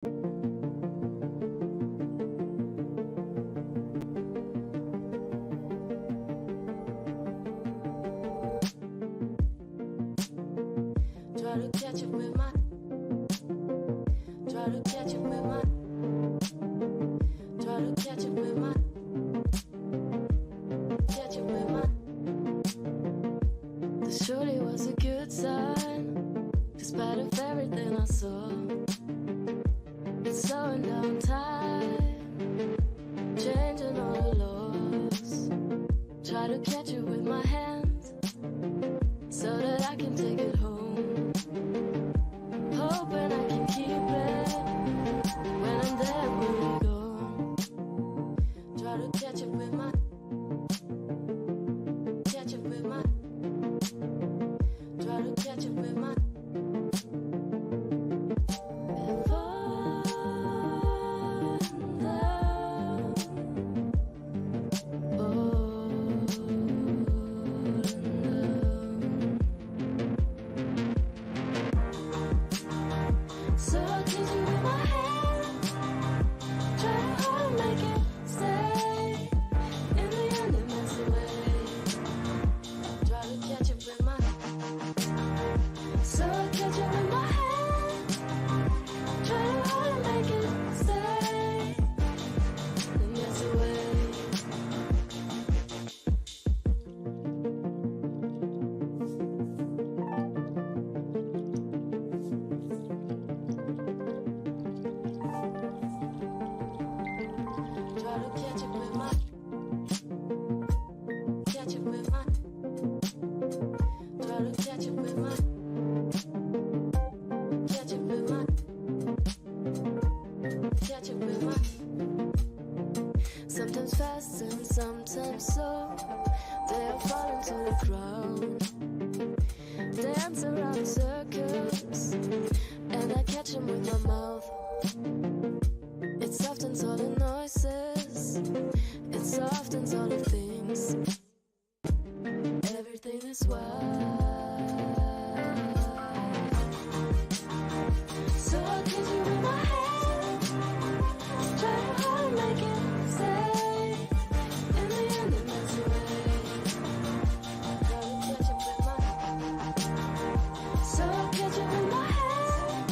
Try to catch it with my, try to catch it with my, try to catch it with my, catch it with my. This surely was a good sign, despite of everything I saw. It's slowing down time, changing all the laws. Try to catch it with my hands, so that I can take it home. Hoping I can keep it when I'm there, when we go. Try to catch it with my, catch it with my, try to catch it with my. If so I'll teach you with my hand, try to hold and make it stay. In the end it melts away. Try to catch it with my, so I'll catch it with my hand, try to hold and make it stay. It melts away. Try to catch it with my, catch it with my, try to catch it with my, catch it with my, catch it with my. Sometimes fast and sometimes slow, they all fall into the ground. Dance around circles, and I catch them with my mouth. It softens all the noises, it softens all the things. Everything is wild. So I'll catch you with my hand, try to hold and make it stay. In the end it melts away. Try to catch it with my, so I'll catch it with my hand,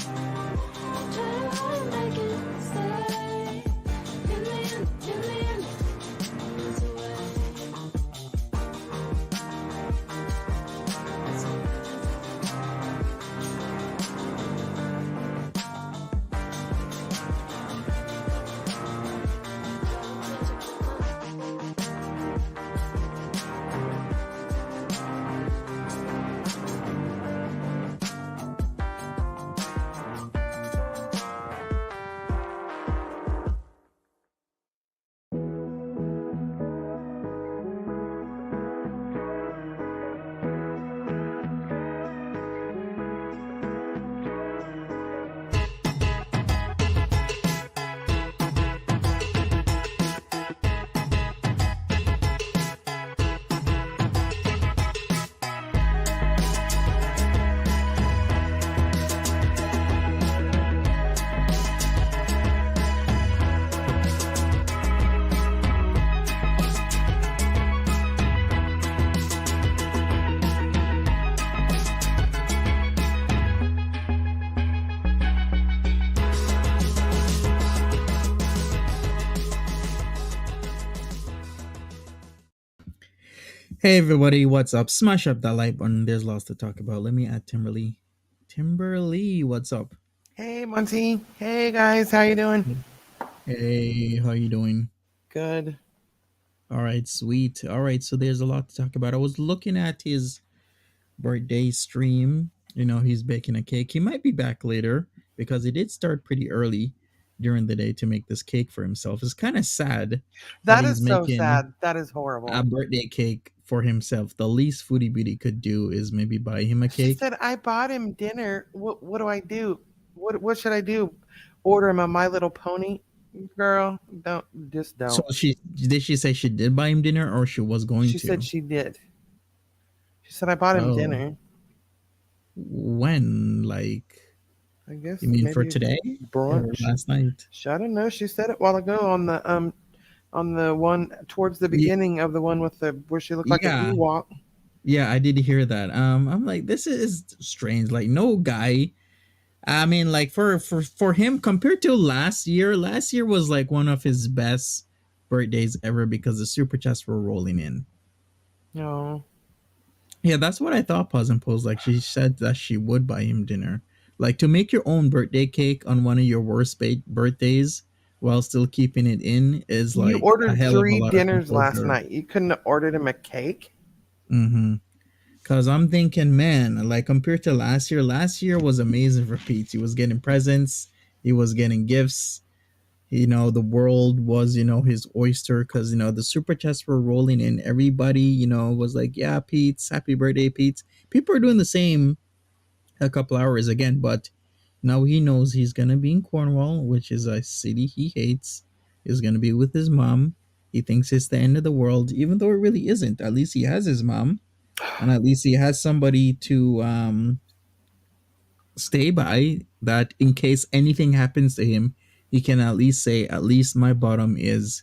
try to hold and make it stay. In the end, it's away. It's away. Hey everybody, what's up? Smash up that like button. There's lots to talk about. Let me add Timberly. Timberly, what's up? Hey, Monty. Hey, guys. How you doing? Hey, how you doing? Good. All right, sweet. All right, so there's a lot to talk about. I was looking at his birthday stream. You know, he's baking a cake. He might be back later because he did start pretty early during the day to make this cake for himself. It's kind of sad That he's is so making sad. That is a horrible. birthday cake for himself. The least Foodie Beauty could do is maybe buy him a She cake. said, I bought him dinner. What do I do? What should I do? Order him a My Little Pony? Girl, don't. So did she say she did buy him dinner or she was going She to? said she did. She said, I bought him Oh. dinner. When? Like I You guess mean for maybe today or brunch. last night? I don't know. She said it a while ago on the one towards the beginning of the one with the where she looked like an Yeah, Ewok. yeah, I did hear that. I'm like, this is strange. Like, no guy. I mean, like for him compared to last year. Last year was like one of his best birthdays ever because the super chats were rolling in. No. Yeah, that's what I thought. Pause and pose. Like she said that she would buy him dinner. Like to make your own birthday cake on one of your worst birthdays while still keeping it in is You like a ordered hell of a three lot of dinners last composure. night. You couldn't have ordered him a cake. Mm-hmm. Cause I'm thinking, man, like compared to last year was amazing for Pete. He was getting presents, he was getting gifts. The world was, his oyster because the super chats were rolling in. Everybody, was like, yeah, Pete's, happy birthday, Pete. People are doing the same a couple hours again, but now he knows he's gonna be in Cornwall, which is a city he hates. He's gonna be with his mom. He thinks it's the end of the world, even though it really isn't. At least he has his mom, and at least he has somebody to stay by. That in case anything happens to him, he can at least say, "At least my bottom is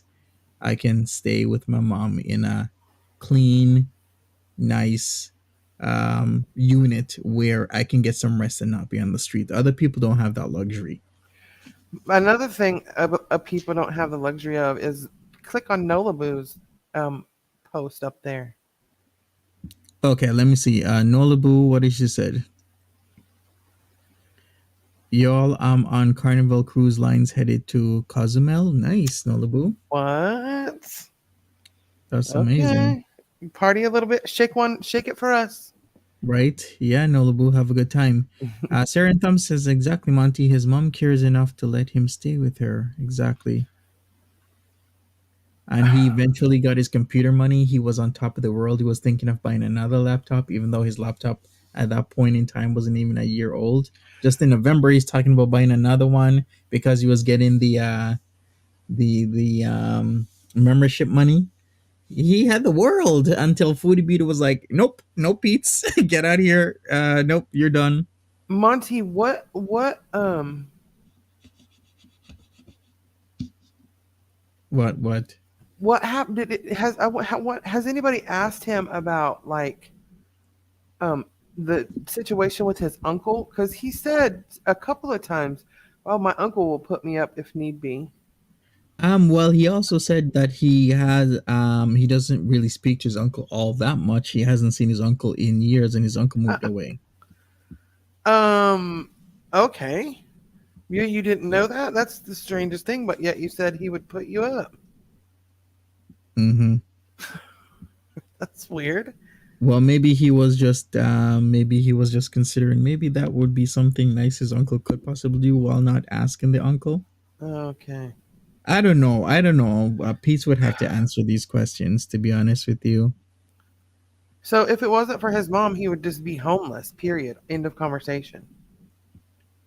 I can stay with my mom in a clean, nice unit where I can get some rest and not be on the street." Other people don't have that luxury. Another thing people don't have the luxury of is click on Nolabu's um, post up there. Okay, let me see. Nolabu, what did she said? Y'all, I'm on Carnival Cruise Lines headed to Cozumel. Nice, Nolabu. What? That's amazing. Okay. Party a little bit. Shake it for us. Right? Yeah, Nolabu, have a good time. Sarah and Thumb says exactly, Monty. His mom cares enough to let him stay with her. Exactly. And he eventually got his computer money. He was on top of the world. He was thinking of buying another laptop, even though his laptop at that point in time wasn't even a year old. Just in November, he's talking about buying another one because he was getting the membership money. He had the world until Foodie Beauty was like, "Nope, no Peetz, get out of here. Nope, you're done." Monty, What? What? what happened? Did it has what has anybody asked him about like um the situation with his uncle? Because he said a couple of times, "Well, my uncle will put me up if need be." Well, he also said that he doesn't really speak to his uncle all that much. He hasn't seen his uncle in years, and his uncle moved away. Um. Okay. You didn't know that? That's the strangest thing. But yet you said he would put you up. Mm-hmm. That's weird. Well, maybe he was just considering maybe that would be something nice his uncle could possibly do while not asking the uncle. Okay. I don't know. I don't know. Pete would have to answer these questions, to be honest with you. So if it wasn't for his mom, he would just be homeless. Period. End of conversation.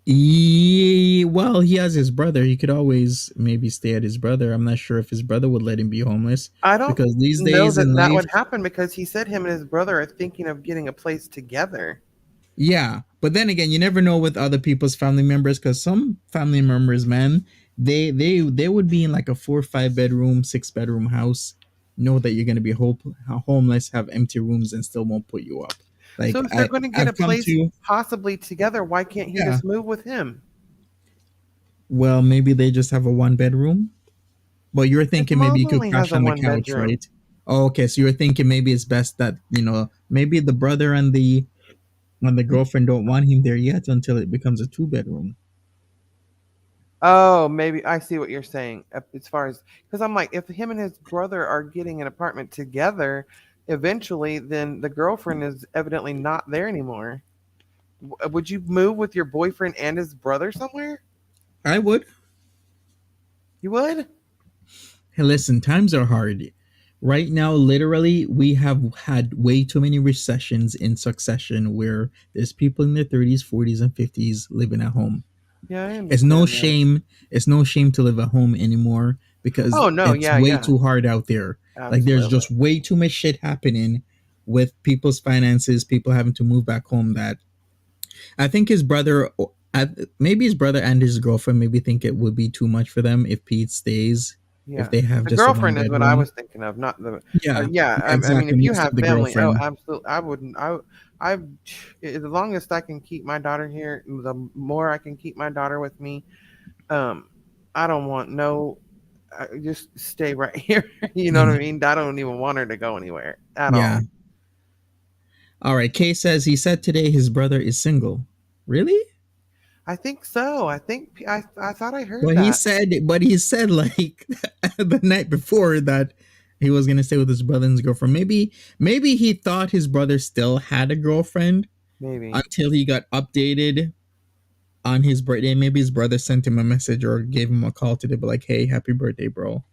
Well, he has his brother. He could always maybe stay at his brother. I'm not sure if his brother would let him be homeless I don't because these know days in that that life, would happen because he said him and his brother are thinking of getting a place together. yeah. But then again, you never know with other people's family members because some family members, man, they would be in like a 4 or 5 bedroom, 6 bedroom house, know that you're gonna be homeless, have empty rooms, and still won't put you up. Like So if they're going to get a I've come place to, possibly together, why can't he yeah. just move with him? Well, maybe they just have a 1 bedroom. But you're His thinking maybe mom you could only has crash a on the one couch, bedroom. right? Oh, okay. So you're thinking maybe it's best that maybe the brother and the girlfriend don't want him there yet until it becomes a 2 bedroom. Oh, maybe I see what you're saying. As far as because I'm like, if him and his brother are getting an apartment together, eventually, then the girlfriend is evidently not there anymore. Would you move with your boyfriend and his brother somewhere? I would. You would? Hey, listen, times are hard. Right now, literally, we have had way too many recessions in succession where there's people in their 30s, 40s, and 50s living at home. Yeah, I It's no understand that. shame. It's no shame to live at home anymore because Oh no, it's yeah, way yeah, too hard out there. Like there's absolutely. just way too much shit happening with people's finances, people having to move back home that I think his brother Maybe his brother and his girlfriend maybe think it would be too much for them if Pete stays, if Yeah. they have The just a one girlfriend is what I bedroom. was thinking of, not the. Yeah, Yeah, I mean, exactly. if you Mixed up have the family, oh, girlfriend. absolutely, I wouldn't. I, as long as I can keep my daughter here, the more I can keep my daughter with me. Um, I don't want no. Just stay right here. You know what I Mhm. mean? I don't even want her to go anywhere at Yeah. all. All right. Kay says he said today his brother is single. Really? I think so. I think I thought I heard Well, that. he said like the night before that he was gonna stay with his brother and his girlfriend. Maybe he thought his brother still had a girlfriend Maybe. until he got updated on his birthday. Maybe his brother sent him a message or gave him a call today, but like, hey, happy birthday, bro.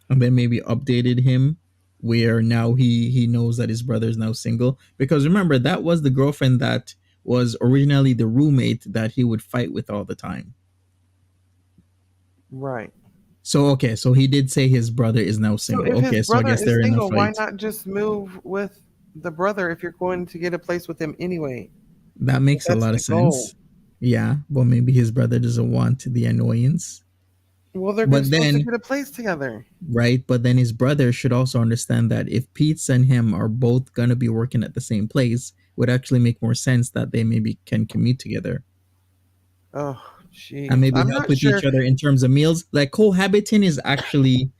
And then maybe updated him where now he knows that his brother is now single. Because remember, that was the girlfriend that was originally the roommate that he would fight with all the time. Right. So okay, so he did say his brother is now So single. if his Okay, so I brother guess is they're in a single, why fight. not just move with the brother if you're going to get a place with him anyway? That If makes a that's lot the of goal. sense. Yeah, well maybe his brother doesn't want the annoyance. Well, they're But supposed to then get a place together. right, but then his brother should also understand that if Pete and him are both gonna be working at the same place, would actually make more sense that they maybe can commute together Oh, and jeez. maybe I'm help not with each sure. other in terms of meals. Like cohabiting is actually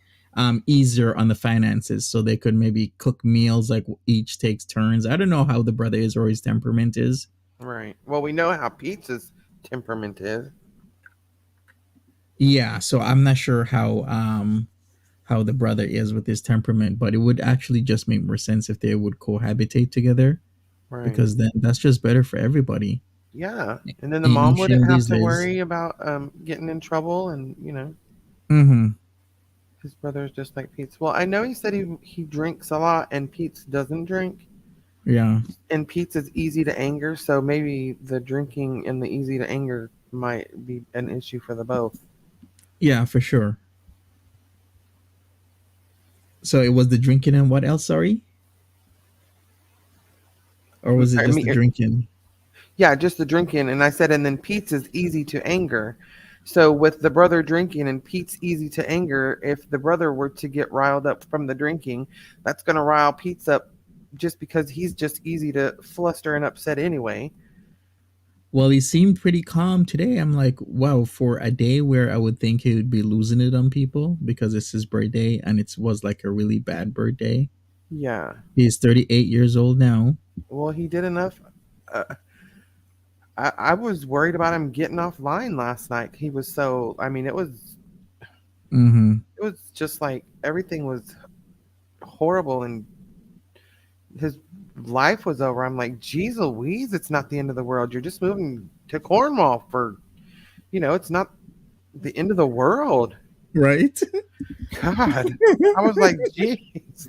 easier on the finances, so they could maybe cook meals like each takes turns. I don't know how the brother is or his temperament is. Right. Well, we know how Pizza's temperament is. Yeah, so I'm not sure how the brother is with his temperament, but it would actually just make more sense if they would cohabitate together Right. because then that's just better for everybody. Yeah. And then the mom Especially wouldn't in have these to days. worry about getting in trouble, and Mm-hmm. his brother's just like Pete's. Well, I know he said he drinks a lot, and Pete's doesn't drink, Yeah. and Pete's is easy to anger, so maybe the drinking and the easy to anger might be an issue for the both. Yeah, for sure. So it was the drinking and what else? Sorry, or was it I just the mean, drinking? yeah, just the drinking. And I said, and then Pete's is easy to anger. So with the brother drinking and Pete's easy to anger, if the brother were to get riled up from the drinking, that's going to rile Pete's up just because he's just easy to fluster and upset anyway. Well, he seemed pretty calm today. I'm like, wow, for a day where I would think he would be losing it on people because it's his birthday and it was like a really bad birthday. Yeah. He's 38 years old now. Well, he did enough. Uh, I was worried about him getting offline last night. He was so, I mean, Mm-hmm. it was just like everything was horrible and his life was over. I'm like, geez Louise, it's not the end of the world. You're just moving to Cornwall for, it's not the end of the world. Right? God. I was like, geez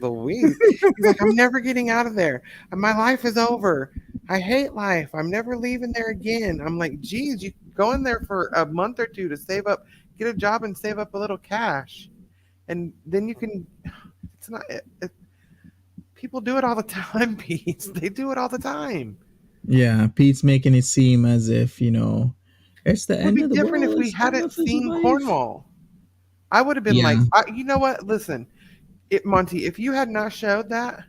Louise. He's like, I'm never getting out of there. My life is over. I hate life. I'm never leaving there again. I'm like, geez, you go in there for a month or two to save up, get a job and save up a little cash. And then you can, it's not, people do it all the time, Pete. They do it all the time. Yeah, Pete's making it seem as if, it's the It would end be of the different world. if we It's still hadn't enough to seen survive. Cornwall. I would have been like, Yeah. you know what? Listen, Monty, if you had not showed that,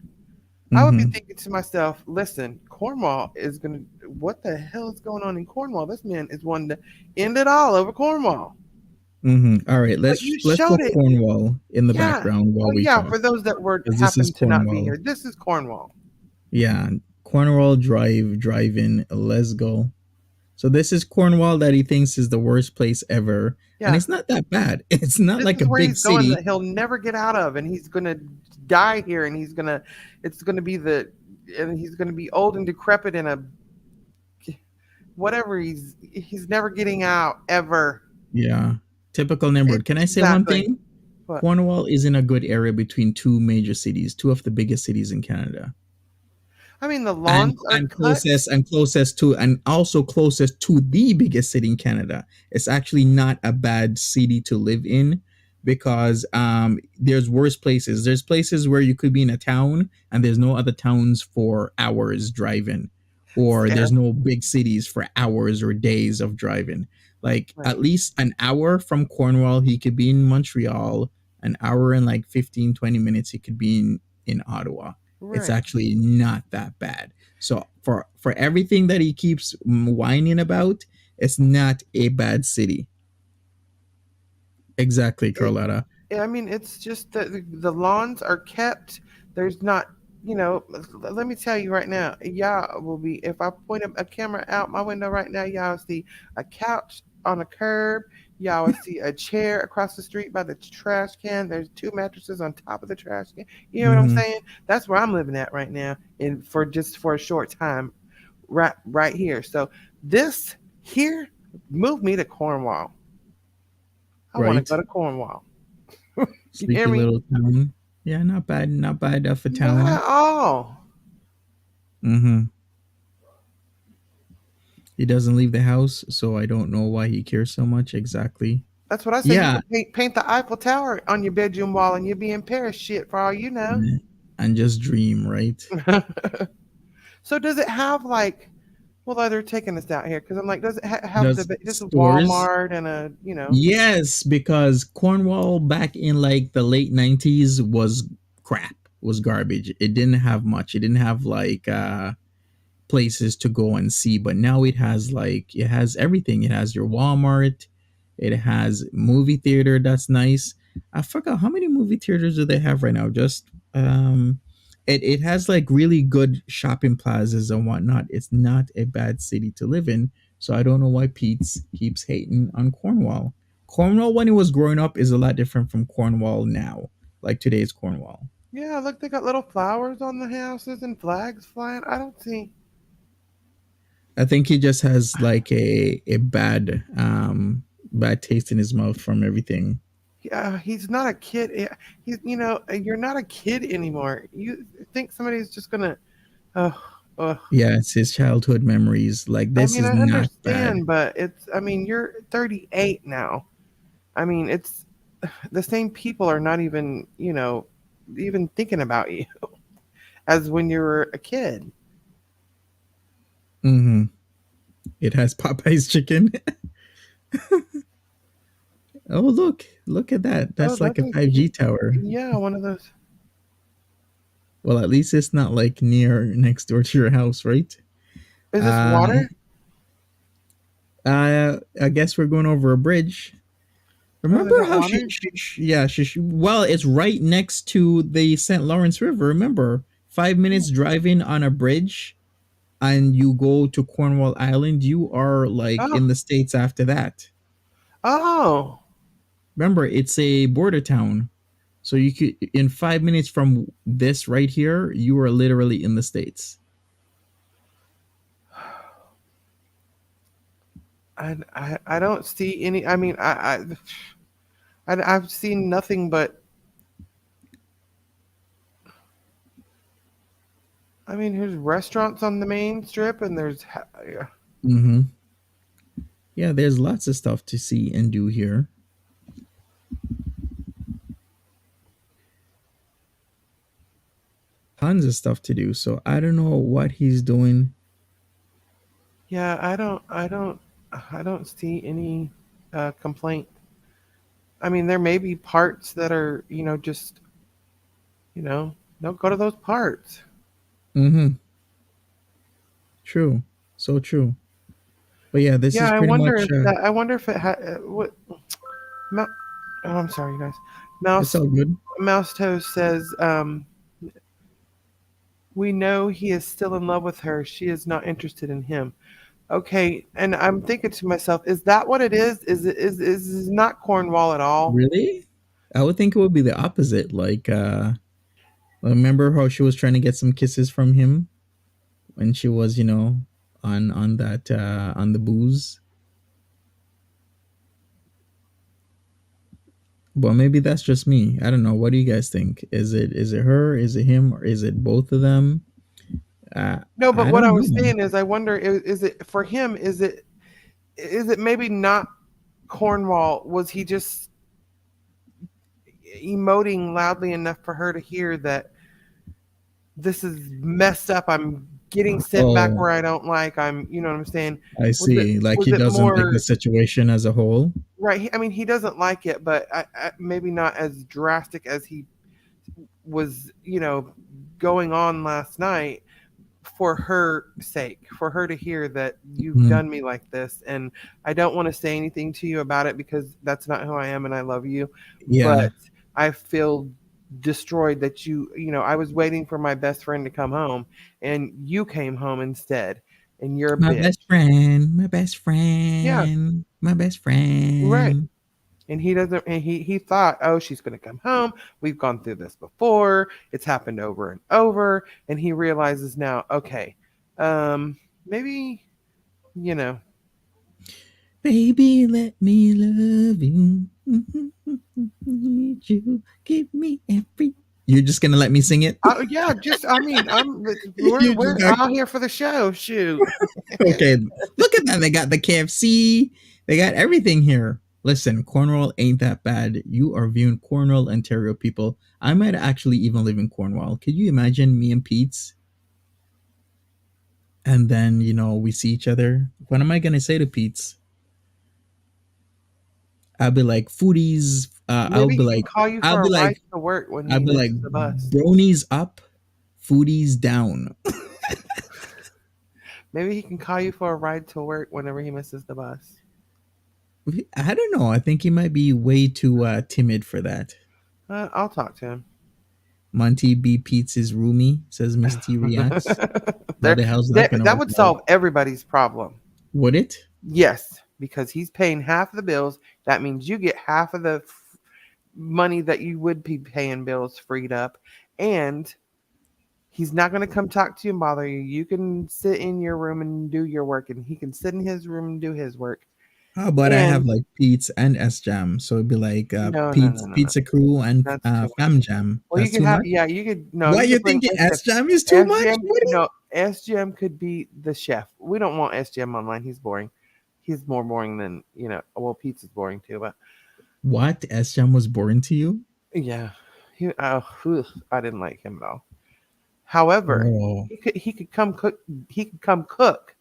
I would be Mm-hmm. thinking to myself, listen, Cornwall is going to, what the hell is going on in Cornwall? This man is wanting to end it all over Cornwall. Mm-hmm. All right, But you let's showed put it. Cornwall in the Yeah. background while Oh, we yeah. talk For those that were because this is happened to not be Cornwall. here, this is Cornwall. Yeah, Cornwall drive in. Let's go. So this is Cornwall that he thinks is the worst place ever, and Yeah. it's not that bad. It's not This like a is where big he's going city. that he'll never get out of, and he's going to die here, and it's going to be and he's going to be old and decrepit in a, whatever he's never getting out ever. Yeah, typical neighborhood. Can I say one Exactly. thing? But Cornwall is in a good area between two major cities, two of the biggest cities in Canada. I mean, the and lawns are and cut. closest to and also closest to the biggest city in Canada. It's actually not a bad city to live in because there's worse places. There's places where you could be in a town and there's no other towns for hours driving. or Yeah, there's no big cities for hours or days of driving. Like at right, least an hour from Cornwall, he could be in Montreal. An hour and like 15-20 minutes, he could be in Ottawa. It's right. actually not that bad. So for everything that he keeps whining about, it's not a bad city. Exactly, It, Carlotta. I mean, it's just that the lawns are kept. There's not, let me tell you right now, y'all will be, if I point a camera out my window right now, y'all will see a couch on a curb. Y'all will see a chair across the street by the trash can. There's two mattresses on top of the trash can. You know what I'm Hmm. saying? That's where I'm living at right now, and for just for a short time, right here. So this here moved me to Cornwall. I want to Right. go to Cornwall. You hear Sleepy me? little town. Yeah, not bad. Not bad for Not town. at all. Hmm. He doesn't leave the house, so I don't know why he cares so much exactly. That's what I say. You Yeah, could paint the Eiffel Tower on your bedroom wall and you'd be in Paris shit for all you know. and just dream, right? So does it have like, well, they're taking us out here because I'm like, does it have Does the just a stores? Walmart and a. Yes, because Cornwall back in like the late 90s was crap, was garbage. It didn't have much. It didn't have like places to go and see, but now it has everything. It has your Walmart, it has movie theater that's nice. I forgot how many movie theaters do they have right now. Just it has like really good shopping plazas and whatnot. It's not a bad city to live in. So I don't know why Pete's keeps hating on Cornwall. Cornwall when it was growing up is a lot different from Cornwall now, like today's Cornwall. Yeah, look, they got little flowers on the houses and flags flying. I don't see. I think he just has like a bad taste in his mouth from everything. Yeah, he's not a kid. He's, you're not a kid anymore. You think somebody's just gonna. Uh, uh, Yeah, it's his childhood memories. Like I this mean, is I not bad. understand, but it's. I mean, you're 38 now. I mean, it's the same people are not even, even thinking about you as when you were a kid. Hmm. It has Popeye's chicken. Oh look at that. Oh, That's like that a is, 5G tower. yeah, one of those. Well, at least it's not like next door to your house, right? Is this Uh, water? I guess we're going over a bridge. Oh, they Remember got how water? yeah, well, it's right next to the St. Lawrence River. Remember, 5 minutes driving on a bridge and you go to Cornwall Island, you are like Oh, in the States after that. oh. Remember, it's a border town. So you could, in 5 minutes from this right here, you are literally in the States. I don't see any. I mean, I've seen nothing but. I mean, there's restaurants on the main strip, and yeah. Hmm. Yeah, there's lots of stuff to see and do here. Tons of stuff to do. So I don't know what he's doing. Yeah, I don't see any complaint. I mean, there may be parts that are, just, you know, don't go to those parts. Hmm. True. So true. But yeah, this Yeah, is I pretty wonder much, if that. I wonder if it had what. Mou- Oh, I'm sorry, you guys. it's Mouse all good. Mouse Toast says, "We know he is still in love with her. She is not interested in him." Okay, and I'm thinking to myself, is that what it is? Is not Cornwall at all? Really? I would think it would be the opposite. Like, remember how she was trying to get some kisses from him when she was, on that on the booze. But maybe that's just me. I don't know. What do you guys think? Is it her? Is it him? Or is it both of them? Uh, No, but I what I don't was know. saying is, I wonder, is it for him? Is it maybe not Cornwall? Was he just emoting loudly enough for her to hear that this is messed up. I'm getting sent back Oh, where I don't like. I'm, you know what I'm saying? I Was it see. Like was he it doesn't like the more situation as a whole. right? I mean, he doesn't like it, but maybe not as drastic as he was, going on last night for her sake, for her to hear that you've Mhm. done me like this. And I don't want to say anything to you about it because that's not who I am and I love you. Yeah. But I feel destroyed that I was waiting for my best friend to come home and you came home instead and you're a My bitch. best friend, my best Yeah, friend, my best right. friend. And he doesn't, and he thought, oh, she's going to come home. We've gone through this before. It's happened over and over. And he realizes now, okay, maybe, you know, Baby, let me love you. Need you, give me every. You're just gonna let me sing it? yeah, just, I mean, You we're just got out here for the show. Shoot. okay. Look at that. They got the KFC. They got everything here. Listen, Cornwall ain't that bad. You are viewing Cornwall, Ontario people. I might actually even live in Cornwall. Could you imagine me and Peetz? And then, we see each other. What am I going to say to Peetz? I'll be like, foodies. Maybe he can call you I'll for a be like, ride to work when I'll he be like, misses the bus. bronies up, foodies down. Maybe he can call you for a ride to work whenever he misses the bus. I don't know. I think he might be way too timid for that. I'll talk to him. Monty B. Pete's roomie, says Miss T Reacts. How there, the hell's that that, going to that work would out? solve everybody's problem. Would it? Yes, because he's paying half of the bills. That means you get half of the money that you would be paying bills freed up. And he's not going to come talk to you and bother you. You can sit in your room and do your work, and he can sit in his room and do his work. How about I have And like Pete's and S Jam? So it'd be like no, no, no, Pete's no, no. Pizza Crew and That's too much. Fam Jam. Well, you That's could too have, much? yeah, you could, no, What, you you could bring thinking SGM. S Jam is too much? SGM, What? no, SGM could be the chef. We don't want SGM online. He's boring. He's more boring than, well, Pizza's boring too, but What? S Jam was born to you? yeah, I didn't like him at all. However, Oh. he could come cook. He could come cook,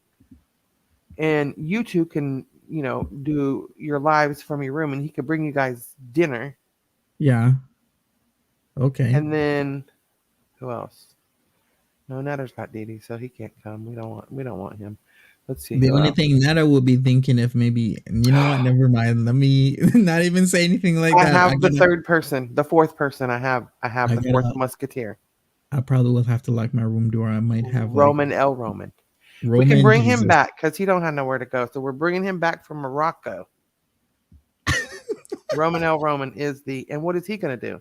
and you two can do your lives from your room, and he could bring you guys dinner. Yeah. Okay. And then who else? No, Natter's got Didi, so he can't come. We don't want him. Let's see The who only else. thing that I would be thinking if maybe, you know what? Never mind. Let me not even say anything like I that. have the third person, the fourth person. I have I the fourth gotta, musketeer, I probably will have to lock my room door. I might have like Roman L. Roman. We can Roman bring him Jesus. back because he don't have nowhere to go. So we're bringing him back from Morocco. Roman L. Roman is and what is he going to do?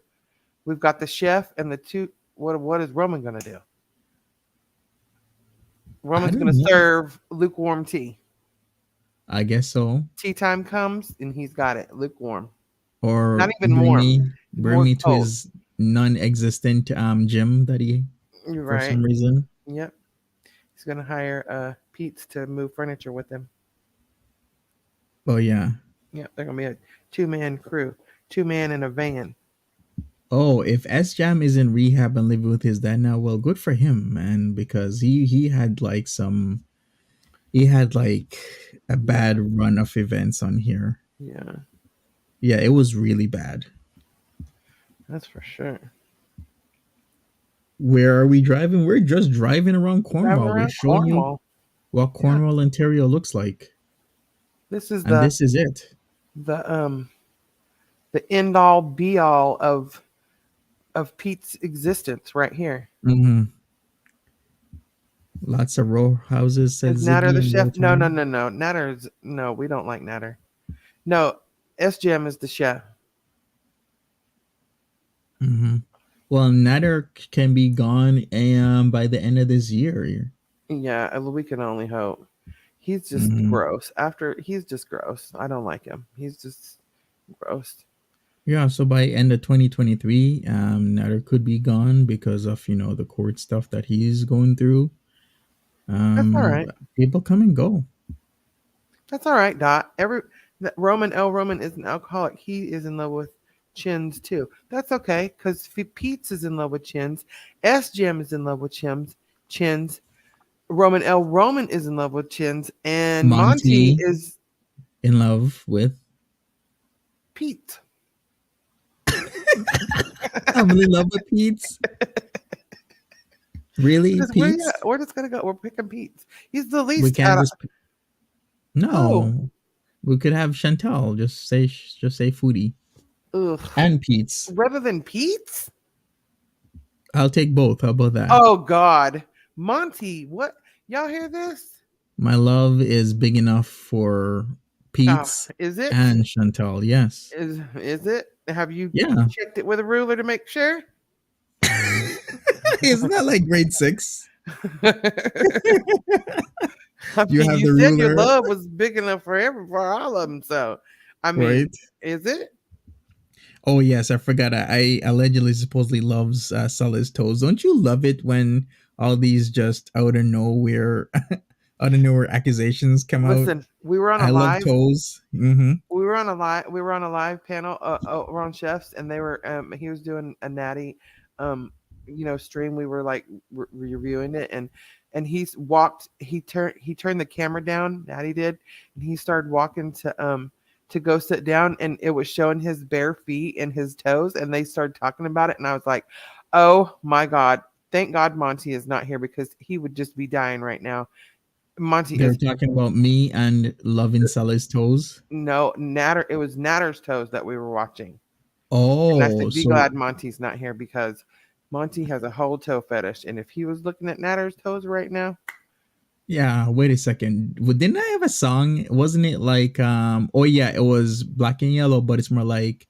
We've got the chef and the two. What is Roman going to do? I Roman's going don't to know. serve lukewarm tea. I guess so. Tea time comes and he's got it lukewarm, not Or even warm, bring more me to cold. his non-existent gym that he You're for right. some reason. Yep. He's going to hire Peetz to move furniture with him. Oh yeah. Yep. They're going to be a two-man crew, two-man in a van. Oh, if S Jam is in rehab and living with his dad now, well, good for him, man, because he had like a Yeah. bad run of events on here. Yeah. Yeah, it was really bad. That's for sure. Where are we driving? We're just driving around Driving Cornwall. We're around showing you Cornwall. what Yeah. Cornwall, Ontario looks like. This is And the this is it. the um the end all be all of Pete's existence right here. Hmm. Lots of row houses, Is says Natter Ziggy the in chef? real No, no, time. no, no. Natter's no, we don't like Natter. No, SGM is the chef. Hmm. Well, Natter can be gone by the end of this year. Yeah, we can only hope. He's just Hmm. gross. He's just gross. I don't like him. He's just gross. Yeah, so by end of 2023, Natter could be gone because of the court stuff that he's going through. That's all Um, right. People come and go. That's all right, Dot. Roman L. Roman is an alcoholic. He is in love with Chins too. That's okay because Peetz is in love with Chins. S Jam is in love with Chins. Roman is in love with Chins, and Monty Monty is in love with. Pete. I'm in love with Peetz. Really, Yeah, Peetz? we're just gonna go. We're picking Pete. He's the We least can't out of just who? no. We could have Chantal. Just say Foodie Ugh. and Peetz. Rather than Pete's? I'll take both. How about that? Oh God, Monty, what? Y'all hear this? My love is big enough for Peetz Is it? and Chantal. Yes. Is it? Have you Yeah. checked it with a ruler to make sure? Isn't that like grade 6? I You mean, have you the said your ruler, love was big enough for all of them. So, I mean, right? is it? Oh yes, I forgot. I allegedly supposedly loves Sully's toes. Don't you love it when all these just out of nowhere, out of nowhere accusations come out? Listen, we were on a I love live. toes. Mm-hmm. We were on a live panel over on Chefs, and they were. He was doing a natty, um, stream. We were like reviewing it, and he turned the camera down. Natty did, and he started walking to go sit down, and it was showing his bare feet and his toes, and they started talking about it, and I was like, oh my God, thank God Monty is not here because he would just be dying right now. Monty They're is talking about me and loving Sully's toes. no Natter. It was Natter's toes that we were watching. And I Oh, said, be so glad Monty's not here because Monty has a whole toe fetish. And if he was looking at Natter's toes right now, yeah. Wait a second. Well, didn't I have a song? Wasn't it like Oh yeah, it was Black and Yellow, but it's more like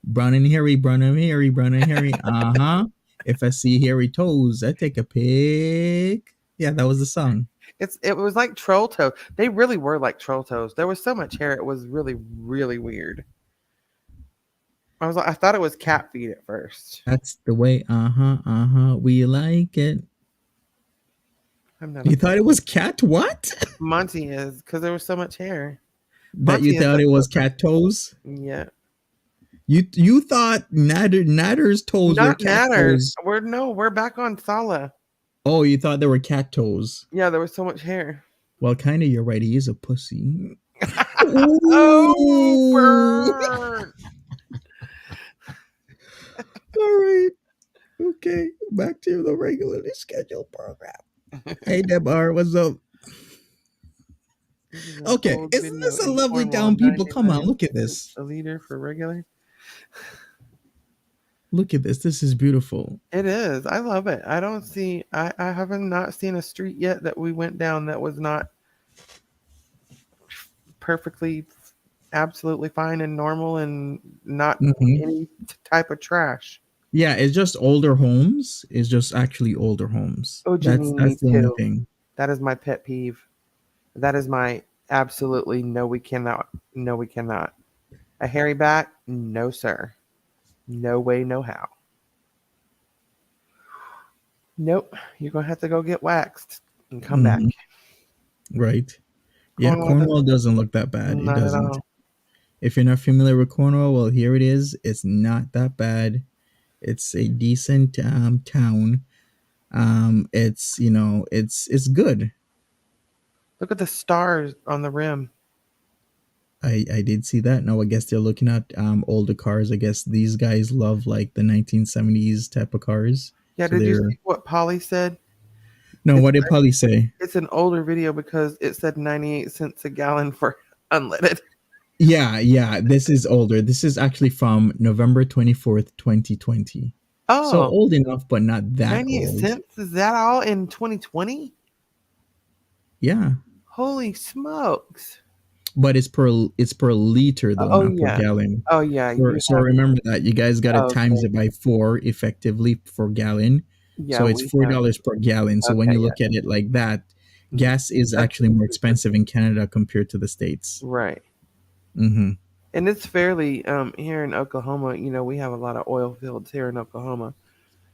brown and hairy, brown and hairy, brown and hairy. Uh huh. If I see hairy toes, I take a pic. Yeah, that was the song. it was like troll toes. They really were like troll toes. There was so much hair. It was really, really weird. I thought it was cat feet at first. That's the way. Uh huh. Uh huh. We like it. I'm not You a thought it was cat? What? Monty is because there was so much hair. That you Monty is thought the it was cat toes? yeah. You thought Natter's toes were Not cat Natter. toes. We're back on Sala. Oh, you thought they were cat toes. Yeah, there was so much hair. Well, kind of. You're right. He is a pussy. Oh, Ooh. burn. All right. Okay. Back to the regularly scheduled program. Hey, Debar, what's up? This is an Okay. old Isn't video this a in lovely Cornwall, town, people? Come on. 99 Look at cents this. a liter for regular. Look at this. This is beautiful. It is. I love it. I don't see. I haven't not seen a street yet that we went down that was not perfectly, absolutely fine and normal and not Mhm. any type of trash. Yeah, it's just older homes. It's just actually older homes. Oh, That's Janine, me that's the only too. thing. That is my pet peeve. That is my absolutely no. We cannot. No, we cannot. A hairy back? No, sir. No way, no how. Nope. You're gonna have to go get waxed and come back. Mhm. Right. Yeah, Cornwall Cornwall doesn't. doesn't look that bad. It Not at doesn't. all. If you're not familiar with Cornwall, well, here it is. It's not that bad. It's a decent town. It's good. Look at the stars on the rim. I did see that. No, I guess they're looking at older cars. I guess these guys love like the 1970s type of cars. Yeah, So did you they're see what Polly said? no. It's What did Polly say? it's an older video because it said 98 cents a gallon for unleaded. Yeah. This is older. This is actually from November 24th, 2020. So Oh, old enough, but not that 98 old. cents? Is that all in 2020? Yeah, Holy smokes. but it's per liter though, Oh not per yeah. gallon. Oh yeah, you So have remember that you guys got to times okay. it by 4 effectively per gallon. Yeah, So it's we have $4 per gallon. So when okay, you yeah. look at it like that, Mhm. gas is That's actually more expensive in Canada compared to the States. right. Mm-hmm. And it's fairly here in Oklahoma, we have a lot of oil fields here in Oklahoma.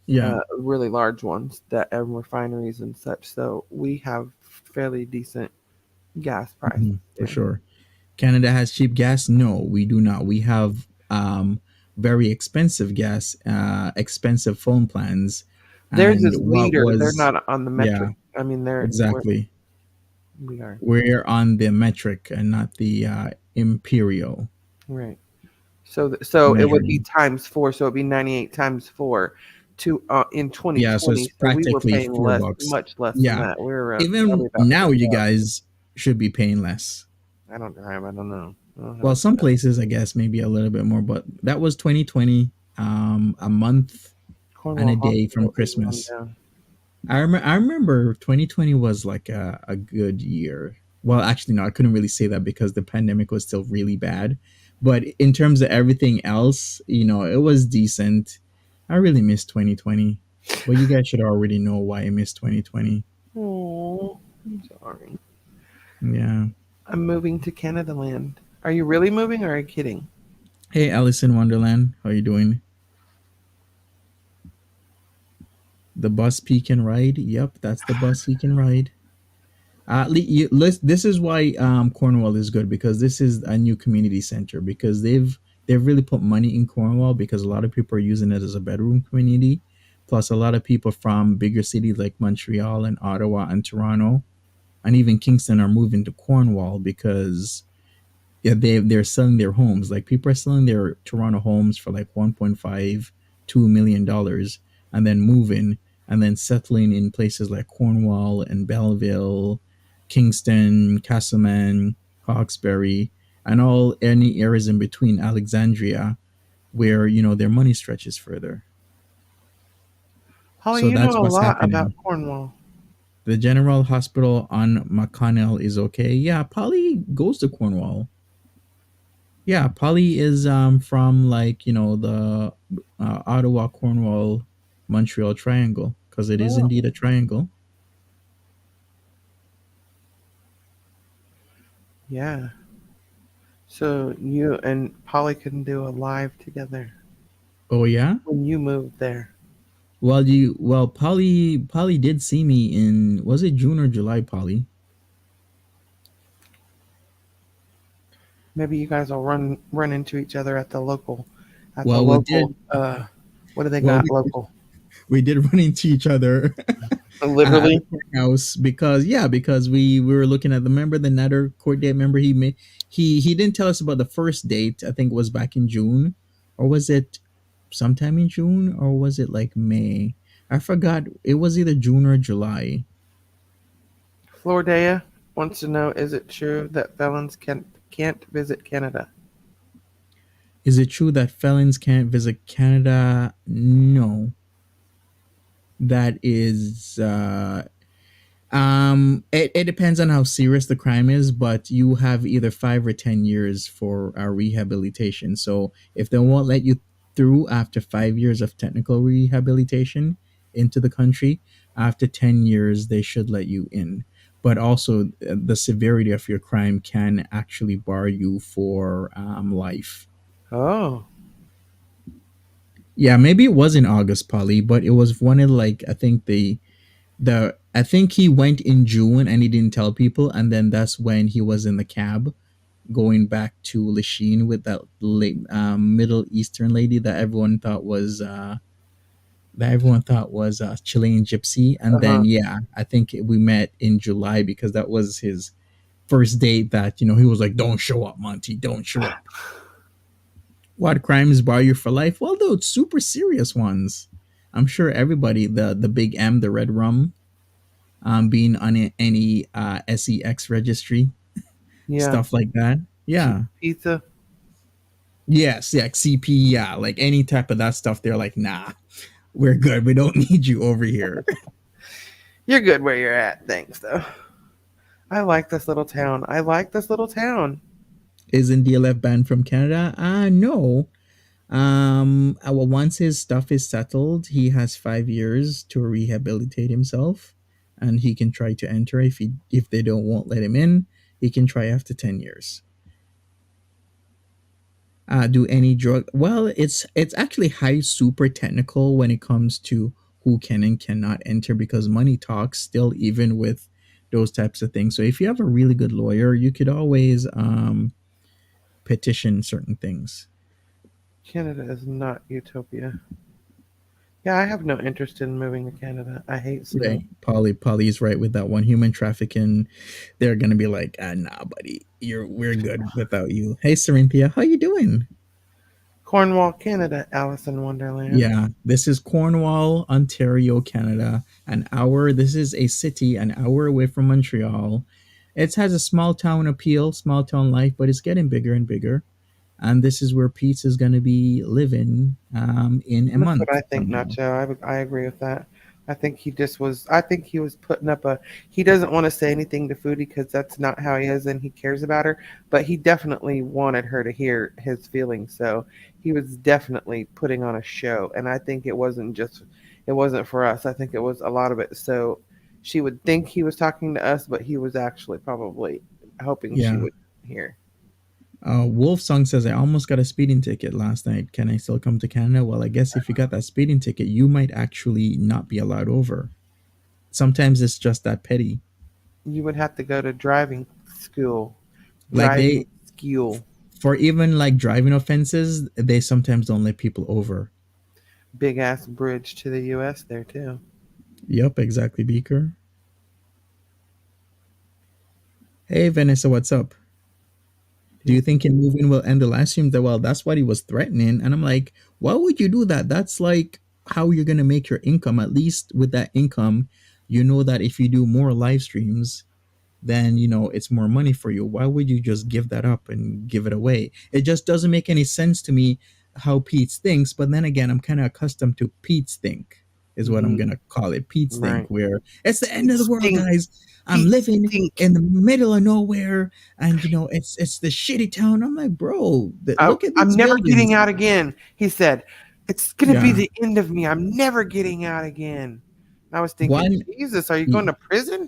Yeah, Really large ones that and refineries and such. So we have fairly decent gas prices for here. sure. Canada has cheap gas? No, we do not. We have very expensive gas, expensive phone plans, Theirs and is what meter. They're was, not on the yeah, metric. I mean, exactly. we are We're on the metric and not the imperial right. So it would be measuring. times four. So it'd be 98 times four, to in Yeah, so it's 2020. So we were practically paying four less, bucks. much less than Yeah, that. We were probably even about now, you 4,000. guys should be paying less. I don't drive. I don't know. I don't have Well, a some clue. places, I guess, maybe a little bit more, but that was 2020, a month and Cornwall a day from Hospital is run Christmas. down. I remember 2020 was like a good year. Well, actually, no, I couldn't really say that because the pandemic was still really bad. But in terms of everything else, it was decent. I really miss 2020. But you guys should already know why I miss 2020. Oh, I'm sorry. Yeah. I'm moving to Canada land. Are you really moving or are you kidding? Hey, Alice in Wonderland, how you doing? The bus he can ride? Yep, that's the bus he can ride. This is why Cornwall is good, because this is a new community center, because they've really put money in Cornwall, because a lot of people are using it as a bedroom community. Plus, a lot of people from bigger cities like Montreal and Ottawa and Toronto and even Kingston are moving to Cornwall because, yeah, they're selling their homes. Like, people are selling their Toronto homes for like 1.5 $2 million, and then moving and then settling in places like Cornwall and Belleville, Kingston, Castleman, Hawkesbury, and all any areas in between, Alexandria, where their money stretches further. Holly, So you know that's a what's lot about happening. Cornwall. The General Hospital on McConnell is okay. Yeah, Polly goes to Cornwall. Yeah, Polly is from, like, the Ottawa, Cornwall, Montreal triangle, because it is Oh, indeed a triangle. yeah. So you and Polly can do a live together Oh yeah. when you moved there. Well, Polly did see me in, was it June or July, Polly? Maybe you guys will run into each other at the local, Well, we did. what do they Well, got local? we did run into each other at the Literally. courthouse, because we were looking at the member, the Natter court date. Member, he didn't tell us about the first date. I think it was back in June, or was it sometime in June, or was it like May? I forgot. It was either June or July. Flordea wants to know: is it true that felons can't visit Canada? Is it true that felons can't visit Canada? No, that is it depends on how serious the crime is, but you have either 5 or 10 years for rehabilitation. So if they won't let you through after 5 years of technical rehabilitation into the country, after 10 years they should let you in. But also, the severity of your crime can actually bar you for life. Oh, Yeah, maybe it was in August, Polly, but it was one of, like, I think I think he went in June and he didn't tell people, and then that's when he was in the cab going back to Lachine with that Middle Eastern lady that everyone thought was a Chilean gypsy. And uh-huh. then, yeah, I think we met in July, because that was his first date. That he was like, "Don't show up, Monty. Don't show up." What crimes bar you for life? Well, those super serious ones. I'm sure everybody, the big M, the red rum, being on any SEX registry, Yeah. stuff like that. Yeah. Pizza. Yes, yeah, CP, yeah, like any type of that stuff. They're like, nah, we're good. We don't need you over here. You're good where you're at. Thanks, though. I like this little town. I like this little town. Isn't DLF banned from Canada? No. Well, once his stuff is settled, he has 5 years to rehabilitate himself, and he can try to enter. If they don't won't let him in, he can try after 10 years. Do any drug? Well, it's actually high super technical when it comes to who can and cannot enter, because money talks still, even with those types of things. So if you have a really good lawyer, you could always petition certain things. Canada is not utopia. Yeah, I have no interest in moving to Canada. I hate snow. Right. Polly is right with that one. Human trafficking, they're gonna be like, nah, buddy, we're good without you. Hey, Cerinthia, how you doing? Cornwall, Canada, Alice in Wonderland. Yeah, this is Cornwall, Ontario, Canada. This is a city an hour away from Montreal. It has a small town appeal, small town life, but it's getting bigger and bigger. And this is where Peetz is gonna be living in a That's what month I think, from now. Nacho. I agree with that. I think he just was. I think he was putting up a. He doesn't want to say anything to Foodie because that's not how he is, and he cares about her. But he definitely wanted her to hear his feelings, so he was definitely putting on a show. And I think it wasn't just. It wasn't for us. I think it was a lot of it. So she would think he was talking to us, but he was actually probably hoping she Yeah. would hear. Wolf Song says, I almost got a speeding ticket last night. Can I still come to Canada? Well, I guess if you got that speeding ticket, you might actually not be allowed over. Sometimes it's just that petty. You would have to go to driving school. Like Driving they, school. for even like driving offenses, they sometimes don't let people over. Big ass bridge to the U.S. there too. Yep, exactly, Beaker. Hey, Vanessa, what's up? Do you think in moving will end the live stream? That well, that's what he was threatening, and I'm like, why would you do that? That's like how you're gonna make your income. At least with that income, you know that if you do more live streams, then it's more money for you. Why would you just give that up and give it away? It just doesn't make any sense to me how Pete's thinks. But then again, I'm kind of accustomed to Pete's think, is what I'm Hmm. gonna call it. Pete's think, Right. where it's the end Pete of the world, stink. guys. I'm Pete living stink. in the middle of nowhere, and it's the shitty town. I'm like, bro, look at I'm these never getting buildings. out again. He said, "It's gonna be Yeah, the end of me. I'm never getting out again." And I was thinking, one. Jesus, are you going to prison?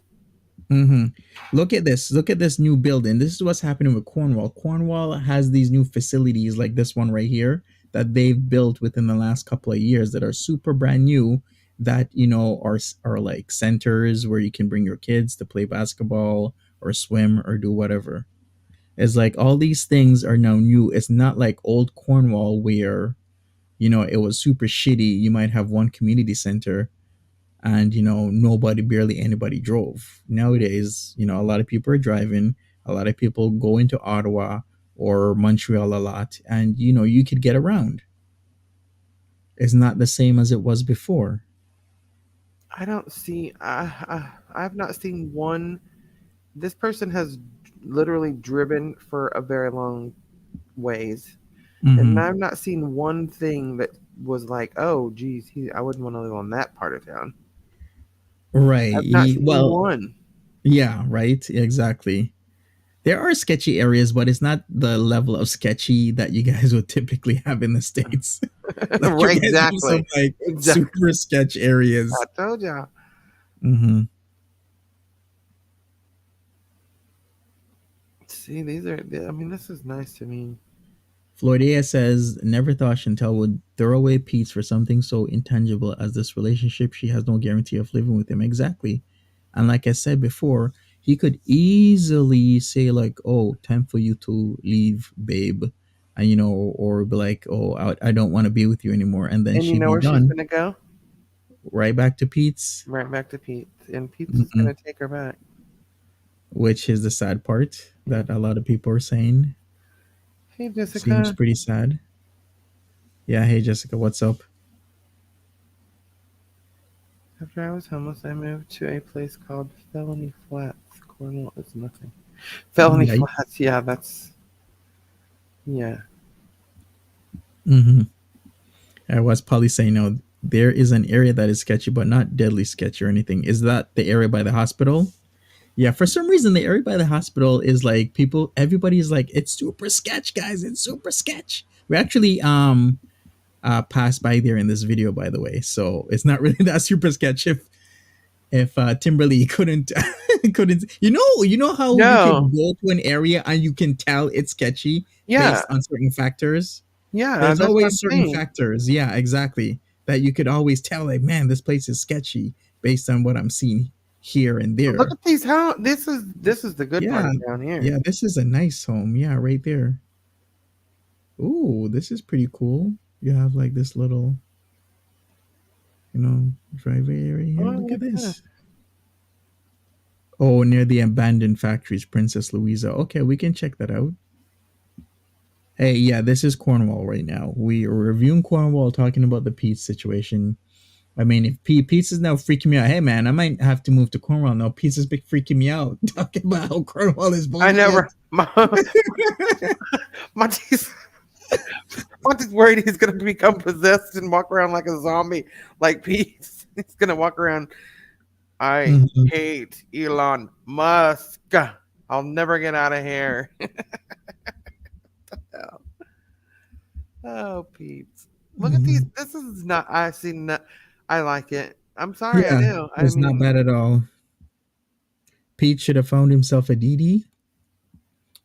Mm-hmm. Look at this. Look at this new building. This is what's happening with Cornwall. Cornwall has these new facilities like this one right here that they've built within the last couple of years that are super brand new. That are like centers where you can bring your kids to play basketball or swim or do whatever. It's like all these things are now new. It's not like old Cornwall where it was super shitty. You might have one community center and nobody, barely anybody drove. Nowadays, a lot of people are driving. A lot of people go into Ottawa or Montreal a lot, and you could get around. It's not the same as it was before. I don't see. I've not seen one. This person has literally driven for a very long ways, and Hmm. I've not seen one thing that was like, oh, geez, I wouldn't want to live on that part of town. Right. I've not seen Well, one. yeah, right, exactly. There are sketchy areas, but it's not the level of sketchy that you guys would typically have in the States. Like you Right, guys have some exactly. like Exactly. super sketch I areas. told y'all. Hmm. See, these are. I mean, this is nice to me. Floydea says, never thought Chantal would throw away Pete's for something so intangible as this relationship. She has no guarantee of living with him. Exactly. And like I said before, he could easily say, like, oh, time for you to leave, babe. And, or be like, oh, I don't want to be with you anymore. And then And you she'd know be where she's done. gonna go? Right back to Pete's, Right back to Pete. And Pete's is gonna take her back. which is the sad part that a lot of people are saying. Hey, Seems Jessica. pretty sad. Yeah. Hey, Jessica, what's up? After I was homeless, I moved to a place called Felony Flats. Cornwall is nothing. Felony Yeah. Flats. Yeah, that's. Yeah. Mm-hmm. I was probably saying, no, there is an area that is sketchy, but not deadly sketchy or anything. Is that the area by the hospital? Yeah, for some reason, the area by the hospital is like everybody's like, it's super sketch, guys. It's super sketch. We actually passed by there in this video, by the way. So it's not really that super sketch if Timberly couldn't couldn't you know how you No. can go to an area and you can tell it's sketchy Yeah. based on certain factors. Yeah. There's That's what always I'm certain saying. factors, yeah, exactly, that you could always tell, like, man, this place is sketchy based on what I'm seeing here and But look there. at these. How this is the good part Yeah, of down here. yeah, this is a nice home, yeah, right there. Ooh, this is pretty cool. You have like this little, driveway area Oh, here. Look at look at that. this. Oh, near the abandoned factories, Princess Louisa. Okay, we can check that out. Hey, yeah, this is Cornwall right now. We are reviewing Cornwall, talking about the Peetz situation. I mean, if Peetz is now freaking me out, hey man, I might have to move to Cornwall now. Peetz is big freaking me out. Talking about how Cornwall is I bullshit. never. Monty's Monty's worried he's gonna become possessed and walk around like a zombie, like Peetz. He's gonna walk around. I Mhm. hate Elon Musk. I'll never get out of here. Oh, Peetz. Look at these. Mhm. This is not. I see. Not, I like it. I'm sorry. I Yeah, do. I it's not mean, bad at all. Pete should have found himself a DD.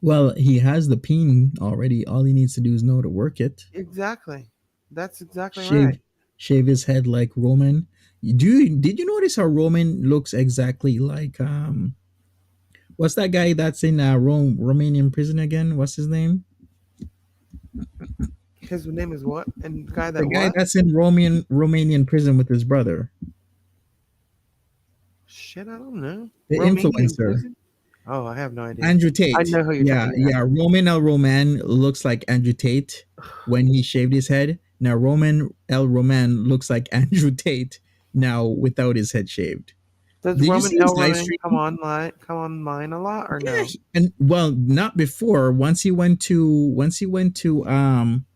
Well, he has the peen already. All he needs to do is know to work it. exactly. That's exactly right. Shave, shave his head like Roman. Did you notice how Roman looks exactly like what's that guy that's in Romanian prison again? What's his name? His name is what? And the guy The that guy what? that's in Romanian prison with his brother, Shit, I don't know. the Romanian influencer. prison? Oh, I have no idea. Andrew I Tate. know who you're Yeah, talking about. yeah. Roman L. Roman looks like Andrew Tate when he shaved his head. Now Roman L. Roman looks like Andrew Tate now without his head shaved. Does Did you Roman see his L. live Roman stream? come online a lot or Yeah, no? and well, not before. Once he went to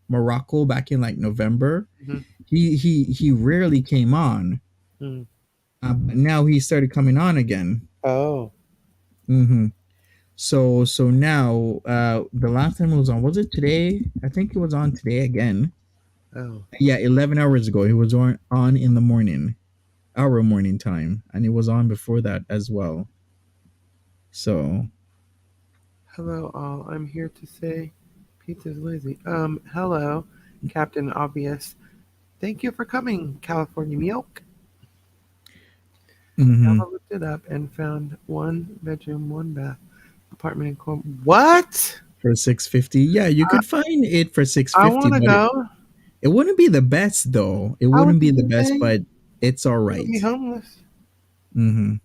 Morocco back in like November, Hmm. he rarely came on. Hmm. But now he started coming on again. Oh, Hmm. So now the last time it was on, was it today? I think it was on today again. oh. Yeah, 11 hours ago. It was on in the morning, our morning time, and it was on before that as well. So, Hello, all. I'm here to say pizza's lazy. Hello, Captain Obvious. Thank you for coming, California Milk. mhm, Alma looked it up and found one bedroom, one bath apartment in Cornwall. What? for 650. Yeah, you I, could find it for I 650, want to but it, go. it wouldn't be the best though. It How would wouldn't be you the do best, that? but it's all You'll right. be homeless. Mhm.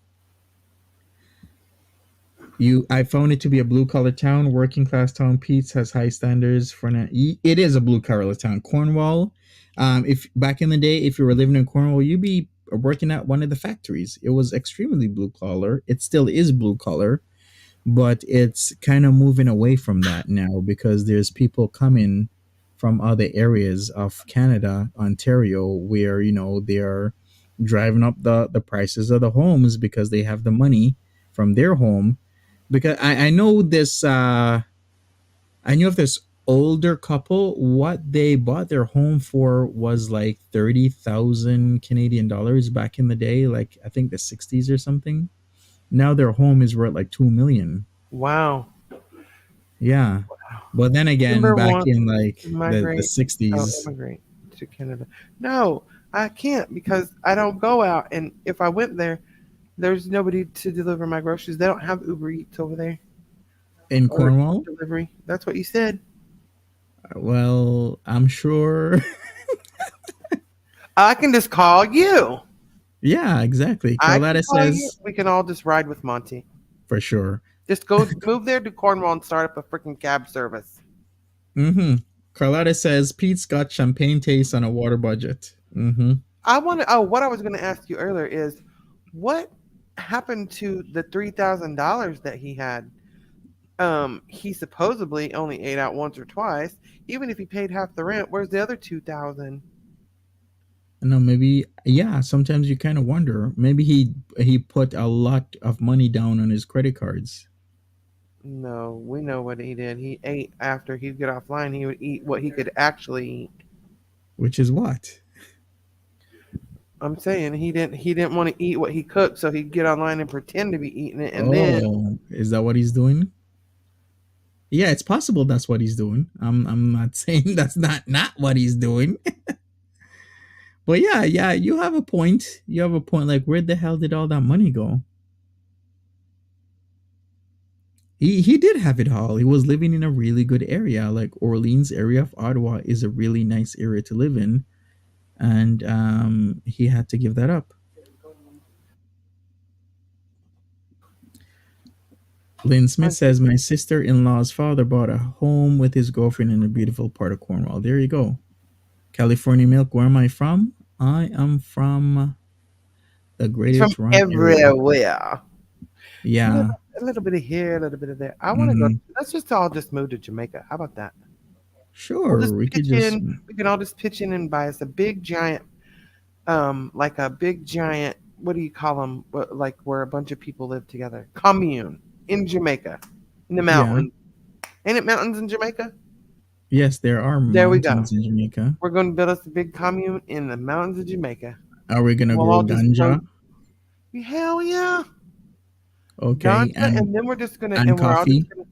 I found it to be a blue collar town, working class town. Pete's has high standards for it is a blue collar town. Cornwall, if back in the day, if you were living in Cornwall, you'd be working at one of the factories. It was extremely blue collar. It still is blue collar, but it's kind of moving away from that now because there's people coming from other areas of Canada, Ontario, where they're driving up the prices of the homes because they have the money from their home. Because I know this I knew of this older couple, what they bought their home for was like 30,000 Canadian dollars back in the day, like I think the 60s or something. Now their home is worth like 2 million. Wow. Yeah. But then again, Member back wants in like to the migrate. Oh, 60s, immigrate to Canada. No, I can't because I don't go out. And if I went there, there's nobody to deliver my groceries. They don't have Uber Eats over there in or Cornwall, delivery. That's what you said. well, I'm sure. I can just call you. Yeah, exactly. I can Carlotta call you. says We can all just ride with Monty. for sure. Just go move there to Cornwall and start up a freaking cab service. Mm-hmm. Carlotta says Pete's got champagne taste on a water budget. Mm-hmm. I want to. Oh, what I was going to ask you earlier is, what happened to the $3,000 that he had? He supposedly only ate out once or twice. Even if he paid half the rent, where's the other 2,000? No, maybe yeah. Sometimes you kind of wonder. Maybe he put a lot of money down on his credit cards, No, we know what he did. He ate after he'd get offline. He would eat what he could actually eat. which is what. I'm saying he didn't want to eat what he cooked, so he'd get online and pretend to be eating it, and then Oh, is that what he's doing? Yeah, it's possible that's what he's doing. I'm not saying that's not what he's doing. But yeah, yeah, you have a point. You have a point. Like, where the hell did all that money go? He did have it all. He was living in a really good area. Like Orleans area of Ottawa is a really nice area to live in, and he had to give that up. Lynn Smith Monty. says my sister-in-law's father bought a home with his girlfriend in a beautiful part of Cornwall. There you go. California milk. Where am I from? I am from the It's Greater from Toronto area. everywhere. Yeah. A little bit of here, a little bit of there. I want to go. Hmm. Let's just all just move to Jamaica. How about that? We'll Sure. just We could pitch just. in. We can all just pitch in and buy us a big giant, like a big giant. What do you call them? Like where a bunch of people live together. Commune in Jamaica, in the Yeah. mountains. Ain't it mountains in Jamaica? Yes, there are There we go. mountains in Jamaica. We're going to build us a big commune in the mountains of Jamaica. Are we gonna We'll grow all just go. ganja? Hell yeah, Okay, ganja, and then we're just gonna, and and we're all just coffee. gonna.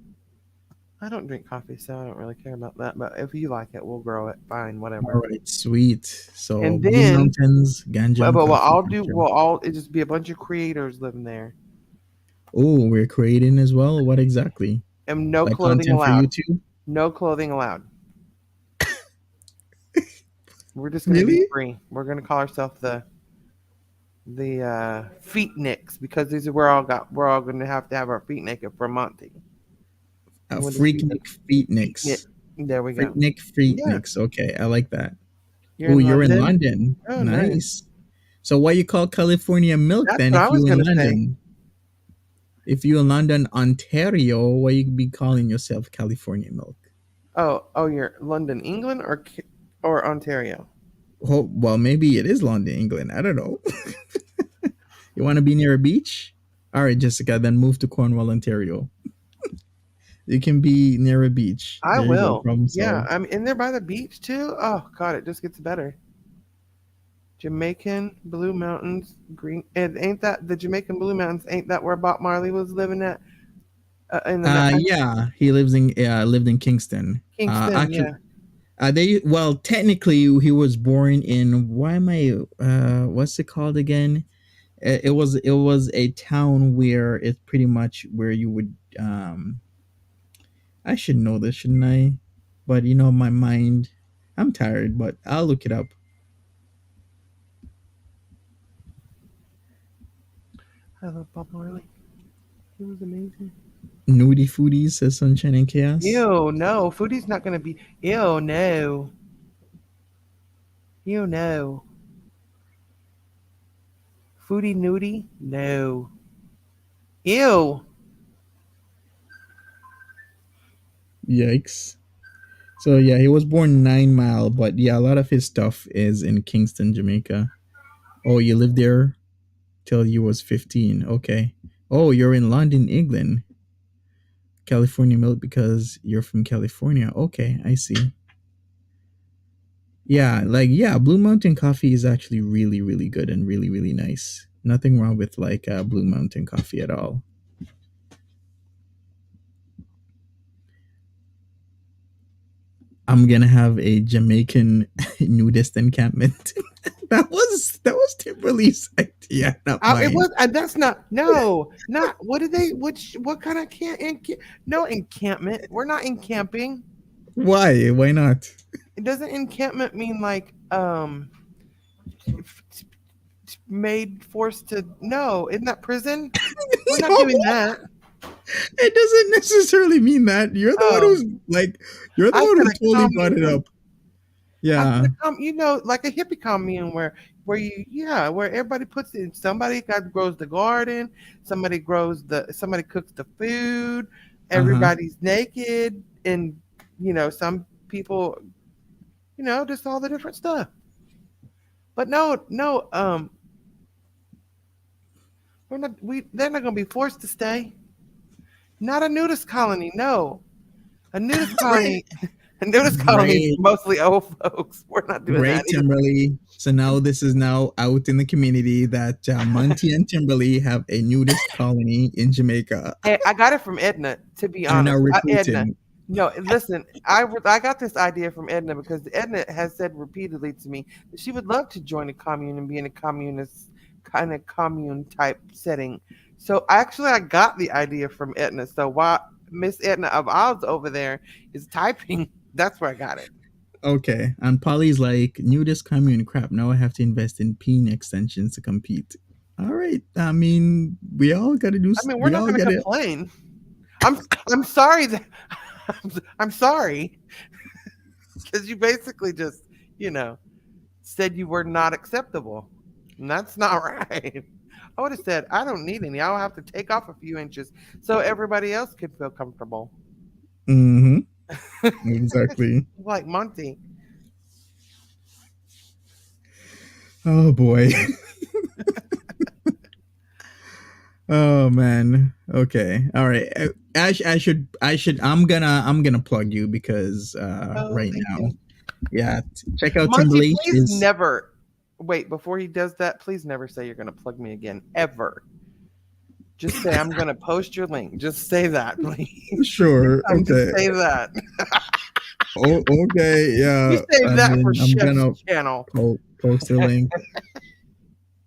I don't drink coffee, so I don't really care about that. But if you like it, we'll grow it. Fine, All whatever. right, sweet. So And Blue then, Mountains, ganja, but and we'll coffee. all do. Gotcha. We'll all it just be a bunch of creators living there, Oh, we're creating as well. What exactly? and no Like clothing content for allowed. YouTube? No clothing allowed. We're just gonna be Really? free. We're gonna call ourselves the feet nicks because these are we're all gonna have to have our feet naked for Monty. A We'll just be the freaknik feet knit. feetniks. There we go. Freaknik Yeah, freakniks. Okay, I like that. you're Oh, in you're in London. London. Oh, nice. Nice. So what you call California milk That's then what I if was you in gonna say. London? If you in London, Ontario, what you be calling yourself California milk? Oh, you're London, England, or Ontario? Oh, well, maybe it is London, England. I don't know. You want to be near a beach? All right, Jessica, then move to Cornwall, Ontario. You can be near a beach. I There you go. will. Problem Yeah, solved. I'm in there by the beach too. Oh God, it just gets better. Jamaican Blue Mountains, green. And ain't that the Jamaican Blue Mountains? Ain't that where Bob Marley was living at? In the Yeah, he lives in lived in Kingston. Kingston. Actually, Yeah. they well technically he was born in why am I what's it called again? It was a town where it's pretty much where you would I should know this, shouldn't I? But my mind. I'm tired, but I'll look it up. I love Bob Marley. He was amazing. Nudie foodies says Sunshine and Chaos. Ew, no. Foodie's not gonna be. Ew, no. Ew, no. Foodie nudie? No. Ew. Yikes. So yeah, he was born 9 Mile, but yeah, a lot of his stuff is in Kingston, Jamaica. Oh, you lived there till you was 15. Okay. Oh, you're in London, England. California milk because you're from California. Okay, I see. Yeah, Blue Mountain coffee is actually really, really good and really, really nice. Nothing wrong with Blue Mountain coffee at all. I'm gonna have a Jamaican nudist encampment. that was Timberly's idea, not It mine. was. That's not. No, not. What did they? What kind of no encampment. We're not encamping. Why? Why not? It doesn't encampment mean like made forced to. No, isn't that prison? We're not No, doing that. it doesn't necessarily mean that. You're the one Oh, who's you're the I one said who a totally brought it commune. up. I said Yeah. like a hippie commune where where everybody puts in. Somebody grows the garden. Somebody cooks the food. Uh huh. Everybody's naked, and some people, just all the different stuff. But no, no, we're not. They're not going to be forced to stay. Not a nudist colony. No, a nudist Great, colony. A nudist colony is great, mostly old folks. We're not doing great, that either. Timberly. So now this is now out in the community that Monty and Timberly have a nudist colony in Jamaica Hey, I got it from Edna. To be and are now honest, Edna. recruiting. No, listen. I got this idea from Edna because Edna has said repeatedly to me that she would love to join a commune and be in a communist kind of commune type setting. So actually, I got the idea from Edna. So why Miss Edna of Oz over there is typing. That's where I got it. Okay. And Polly's like, nudist commune crap. Now I have to invest in peen extensions to compete. All right. I mean, we all got to do. I mean, we're We not all going to got to. complain. I'm sorry that I'm sorry because you basically just you know said you were not acceptable, and that's not right. I would have said I don't need any. I'll have to take off a few inches so everybody else could feel comfortable. Mm-hmm. Exactly. Like Monty. Oh boy. Oh man. Okay. All right. I'm gonna plug you because Oh, right thank now, you, yeah, check out Monty. Timberlake Please is never wait before he does that. Please never say you're going to plug me again ever. Just say I'm going to post your link. Just say that, please. sure. Just Okay. say that. Oh, okay. You Yeah. save I that for mean, I'm Chef's gonna channel. post a link.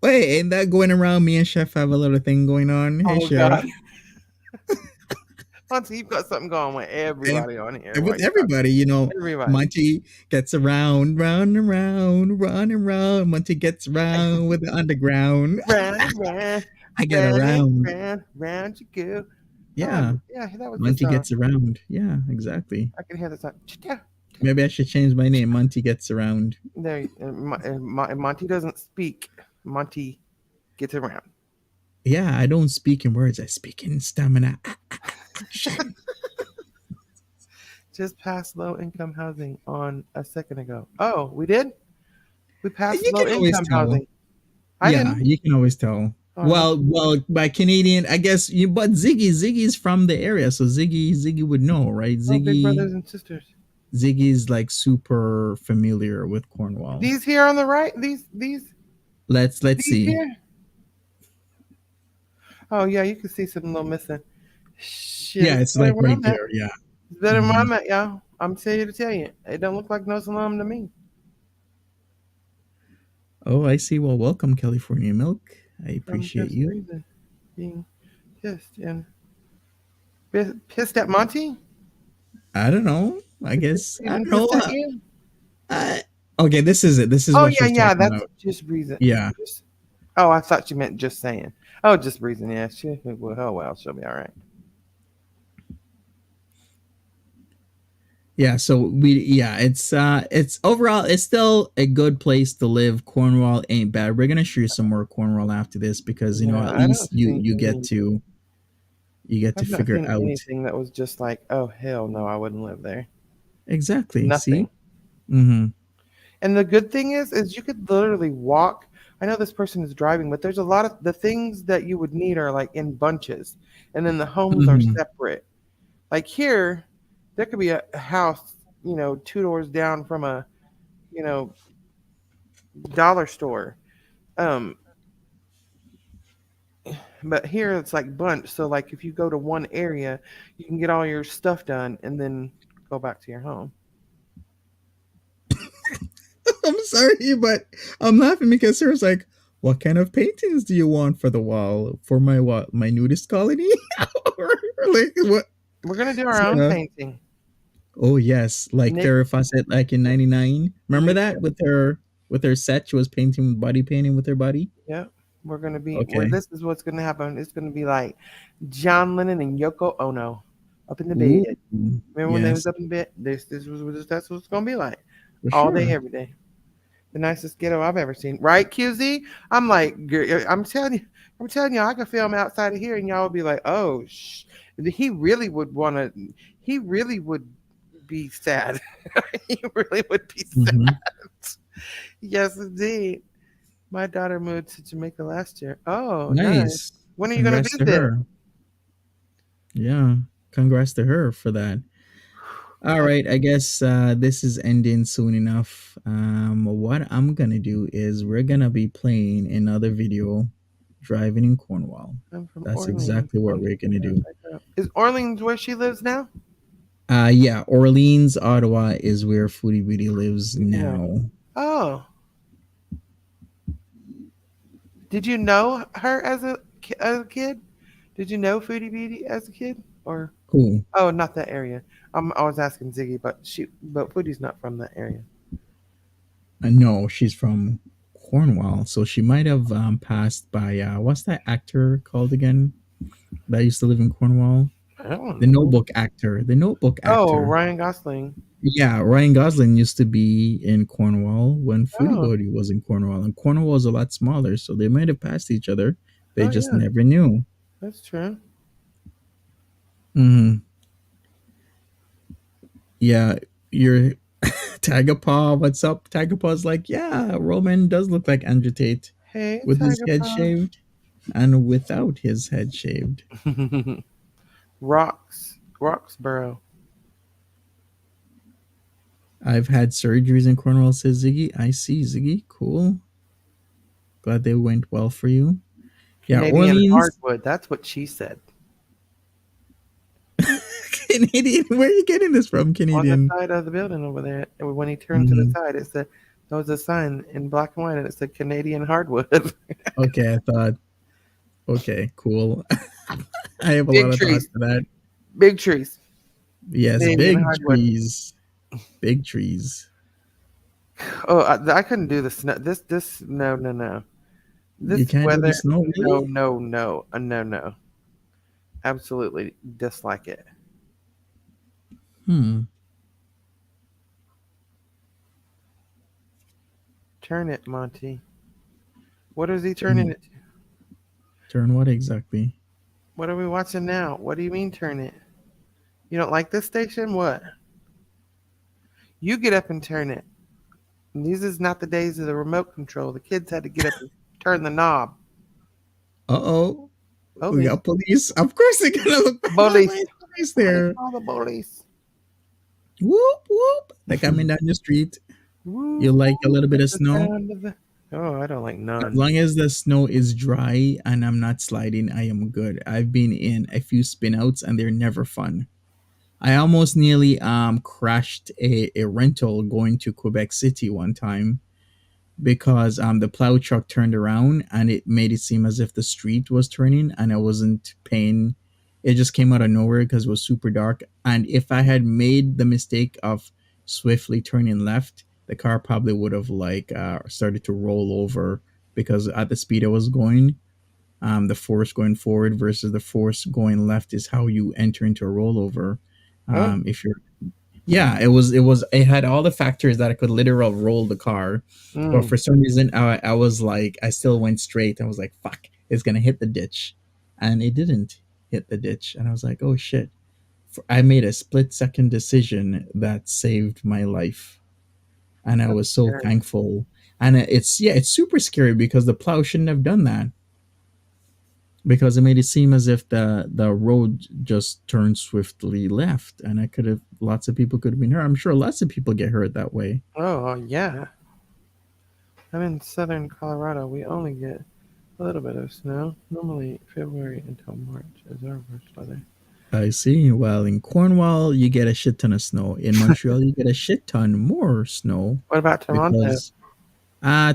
Wait, ain't that going around? Me and Chef have a little thing going on. Hey, Oh Chef. God, Monty, you've got something going with And, everybody on here. and Why with you got everybody, everybody? Monty gets around, round and round, round and round. Monty gets around with the underground. Round and round, I get round and around. round, round you go. Oh Yeah. yeah, that was the Monty song. gets around. Yeah, exactly. I can hear the song. Maybe I should change my name. Monty gets around. There, Monty doesn't speak. Monty gets around. Yeah, I don't speak in words. I speak in stamina. Action. Just passed low income housing on a second ago. Oh, we did? We passed You low can always income tell. housing. I Yeah, didn't. you can always tell. Oh, Well, by Canadian, I guess you. But Ziggy's from the area, so Ziggy would know, right? oh, big brothers and sisters. Ziggy's like super familiar with Cornwall. These here on the right, Let's these see. here. Oh yeah, you can see some little missing. Shit, Yeah, it's it's better like where right I'm at. there. Yeah. It's better where Mhm. I'm at, y'all. I'm telling you to tell you, it don't look like no salami to me. Oh, I see. Well, welcome, California Milk. I I'm appreciate just you. reason being pissed and pissed at Monty. I don't know. I guess I Even don't know. pissed at you. I, okay, this is it. This is Oh what she yeah, was yeah, talking that's about. just reason. Yeah. Just, oh, I thought you meant just saying. Oh, just reason. Yeah, she. Well, oh well, she'll be all right. Yeah, so it's overall it's still a good place to live. Cornwall ain't bad. We're gonna show you some more Cornwall after this because Yeah, at I don't least you see you get any. to you get to I've not figure seen out anything that was just like, oh hell no, I wouldn't live there. exactly. See? Nothing. Mm-hmm. And the good thing is you could literally walk. I know this person is driving, but there's a lot of the things that you would need are like in bunches, and then the homes are Mm-hmm. separate. Like here, there could be a house, two doors down from a, you know, dollar store. Um, but here it's like bunch. So like if you go to one area, you can get all your stuff done and then go back to your home. I'm sorry, but I'm laughing because there's like, what kind of paintings do you want for the wall? For my what? My nudist colony? Or like what? We're gonna do our own So, painting. oh yes, like Nick, Farrah Fawcett, like in '99. Remember Nick, that with her set, she was painting with body painting with her body. yeah, we're gonna be where Okay. this is what's gonna happen. It's gonna be like John Lennon and Yoko Ono up in the Ooh, bed. Remember when they was yes, up in bed? This was that's what it's gonna be like for all day, sure. every day. The nicest ghetto I've ever seen, right, QZ? I'm like, I'm telling you, I could film outside of here, and y'all would be like, oh, he really would want to, he really would be sad. He really would be sad. Hmm. Yes, indeed. My daughter moved to Jamaica last year. Oh, nice. Nice. When are you gonna Congrats to visit? her. Yeah, congrats to her for that. All I, right, I guess this is ending soon enough. What I'm gonna do is we're gonna be playing another video, driving in Cornwall. I'm from That's Orleans. exactly what we're gonna do. Is Orleans where she lives now? Yeah, Orleans, Ottawa is where Foodie Beauty lives Yeah. now. Oh, did you know her as a kid? Did you know Foodie Beauty as a kid? Or Who? Oh, not that area. I was asking Ziggy, but Foodie's not from that area. No, she's from Cornwall, so she might have passed by. What's that actor called again? That used to live in Cornwall. I don't The know. Notebook actor. The Notebook Oh, actor. Ryan Gosling. Yeah, Ryan Gosling used to be in Cornwall when Foodie Oh, Beauty was in Cornwall, and Cornwall is a lot smaller, so they might have passed each other. They oh just yeah, never knew. that's true. Hmm. Yeah, your Tagapaw, what's up? Tagapaw's like, yeah, Roman does look like Andrew Tate Hey, with his Tiger head Paw. shaved and without his head shaved. Roxborough. I've had surgeries in Cornwall, says Ziggy. I see, Ziggy. Cool. Glad they went well for you. Yeah, Canadian Orleans. hardwood. That's what she said. Canadian. Where are you getting this from, On the Canadian? side of the building over there, and when he turned to the Mhm. side, it said there was a sign in black and white, and it said Canadian hardwood. Okay, I thought, okay, cool. I have a lot Big of thoughts trees. for that. Big trees. Yes, Canadian big hardwood. trees. Big trees. Oh, I couldn't do the snow. No, no, no. You This can't do the weather, snow, no, really? no, no, no, no. Absolutely dislike it. Hmm. Turn it, Monty. What is he turning Turn, it to? turn what exactly? What are we watching now? What do you mean turn it? You don't like this station? What? You get up and turn it. And these is not the days of the remote control. The kids had to get up and turn the knob. Uh-oh. We Police. got police. Of course they're gonna look back. Oh, Police. wait, police Somebody there. call the police. Whoop whoop. They're coming down the street. You Woo, like a little bit that's of the snow? sound of the. Oh, I don't like As none. long as the snow is dry and I'm not sliding, I am good. I've been in a few spin outs and they're never fun. I almost nearly crashed a rental going to Quebec City one time because the plow truck turned around and it made it seem as if the street was turning and I wasn't paying. It just came out of nowhere because it was super dark. And if I had made the mistake of swiftly turning left, the car probably would have like started to roll over because at the speed I was going, the force going forward versus the force going left is how you enter into a rollover. Oh, If you're Yeah, it had all the factors that I could literally roll the car, but mm. for some reason I was like I still went straight. I was like, fuck, it's gonna hit the ditch, and it didn't hit the ditch, and I was like, oh shit. I made a split second decision that saved my life, and I That's was so scary. thankful. And it's super scary because the plow shouldn't have done that because it made it seem as if the road just turned swiftly left, and I could have lots of people could have been hurt. I'm sure lots of people get hurt that way. Oh, yeah. I'm in southern Colorado. We only get a little bit of snow. Normally, February until March is our worst weather. I see. Well, in Cornwall, you get a shit ton of snow. In Montreal, you get a shit ton more snow What about Toronto? because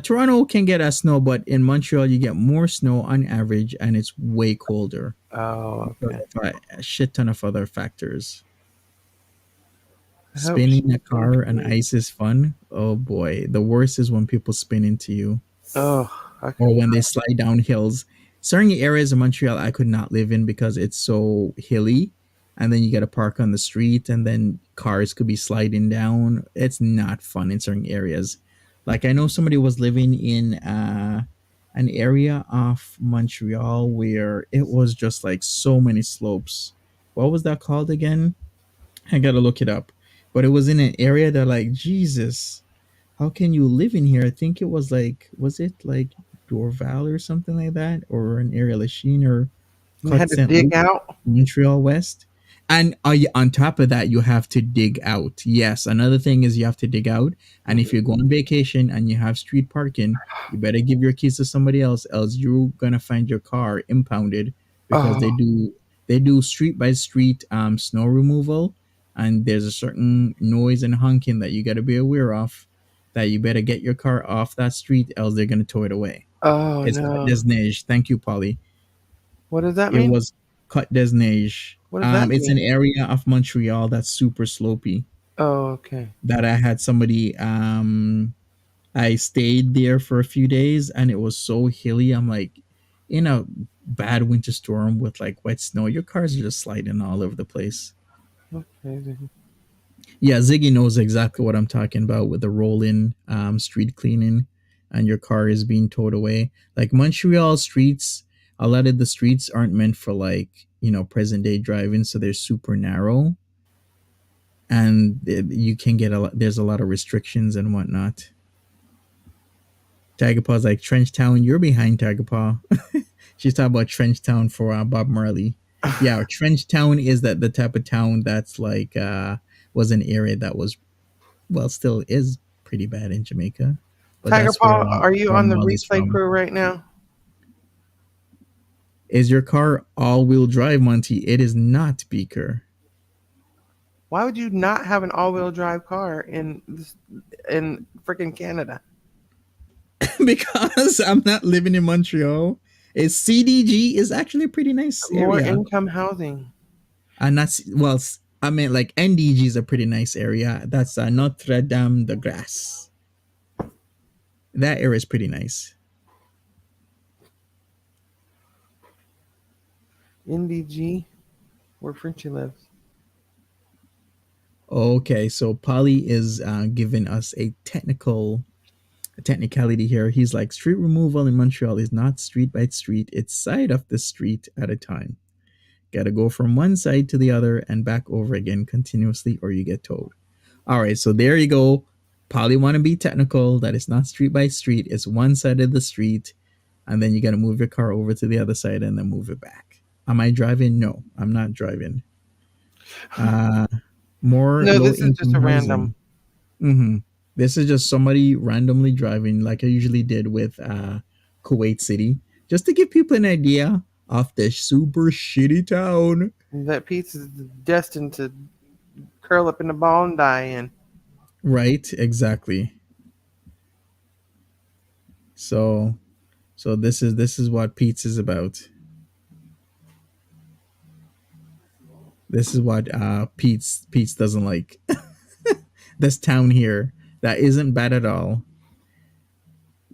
Toronto can get a snow, but in Montreal, you get more snow on average, and it's way colder Oh, because okay. of a shit ton of other factors. I hope Spinning she's a car on okay. ice is fun. Oh boy, the worst is when people spin into you Oh, I or could when they not. slide down hills. Certain areas of Montreal I could not live in because it's so hilly, and then you got to park on the street, and then cars could be sliding down. It's not fun in certain areas. Like I know somebody was living in an area of Montreal where it was just like so many slopes. What was that called again? I gotta look it up. But it was in an area that like Jesus, how can you live in here? I think it was like, was it like Dorval or something like that, or an area Lachine or You had Cut to St. dig Luc, out. Montreal West. And on top of that, you have to dig out. Yes, another thing is you have to dig out. And if Mhm. you go on vacation and you have street parking, you better give your keys to somebody else you're gonna find your car impounded because Oh, they do street by street snow removal, and there's a certain noise and honking that you got to be aware of. That you better get your car off that street, else they're gonna tow it away. oh It's called no. Desneige. Thank you, Polly. What does that It mean? was. Côte des Neiges. What does that It's an mean? area of Montreal that's super slopey. Oh, okay. That I had somebody. I stayed there for a few days, and it was so hilly. I'm like, in a bad winter storm with like wet snow, your cars are just sliding all over the place. Okay. Yeah, Ziggy knows exactly what I'm talking about with the rolling street cleaning, and your car is being towed away. Like Montreal streets, a lot of the streets aren't meant for like present day driving, so they're super narrow, and you can get a lot. There's a lot of restrictions and whatnot. Tiger Paw's like Trench Town. You're behind Tiger Paw. She's talking about Trench Town for Bob Marley. Yeah, Trench Town is that the type of town that's like was an area that was still is pretty bad in Jamaica, but Tiger that's where Paw, are you on the Cornwall is replay from. crew right now? Is your car all-wheel drive, Monty? It is not, Beaker. Why would you not have an all-wheel drive car in freaking Canada? Because I'm not living in Montreal. It's CDG is actually a pretty nice More area. income housing. And that's I mean like NDG is a pretty nice area. That's Notre Dame de Grace. That area is pretty nice. NDG, where Frenchie lives. Okay, so Polly is giving us a technicality here. He's like, street removal in Montreal is not street by street, it's side of the street at a time. Gotta go from one side to the other and back over again continuously, or you get towed. All right, so there you go. Polly want to be technical. That it's not street by street, it's one side of the street, and then you gotta move your car over to the other side and then move it back. Am I driving? No, I'm not driving. More No, low this is just income a housing. random. This is just somebody randomly driving, like I usually did with Kuwait City, just to give people an idea of the super shitty town. That Peetz is destined to curl up in a ball and die in. Right, exactly. So, this is what Peetz is about. This is what Peetz doesn't like. This town here that isn't bad at all.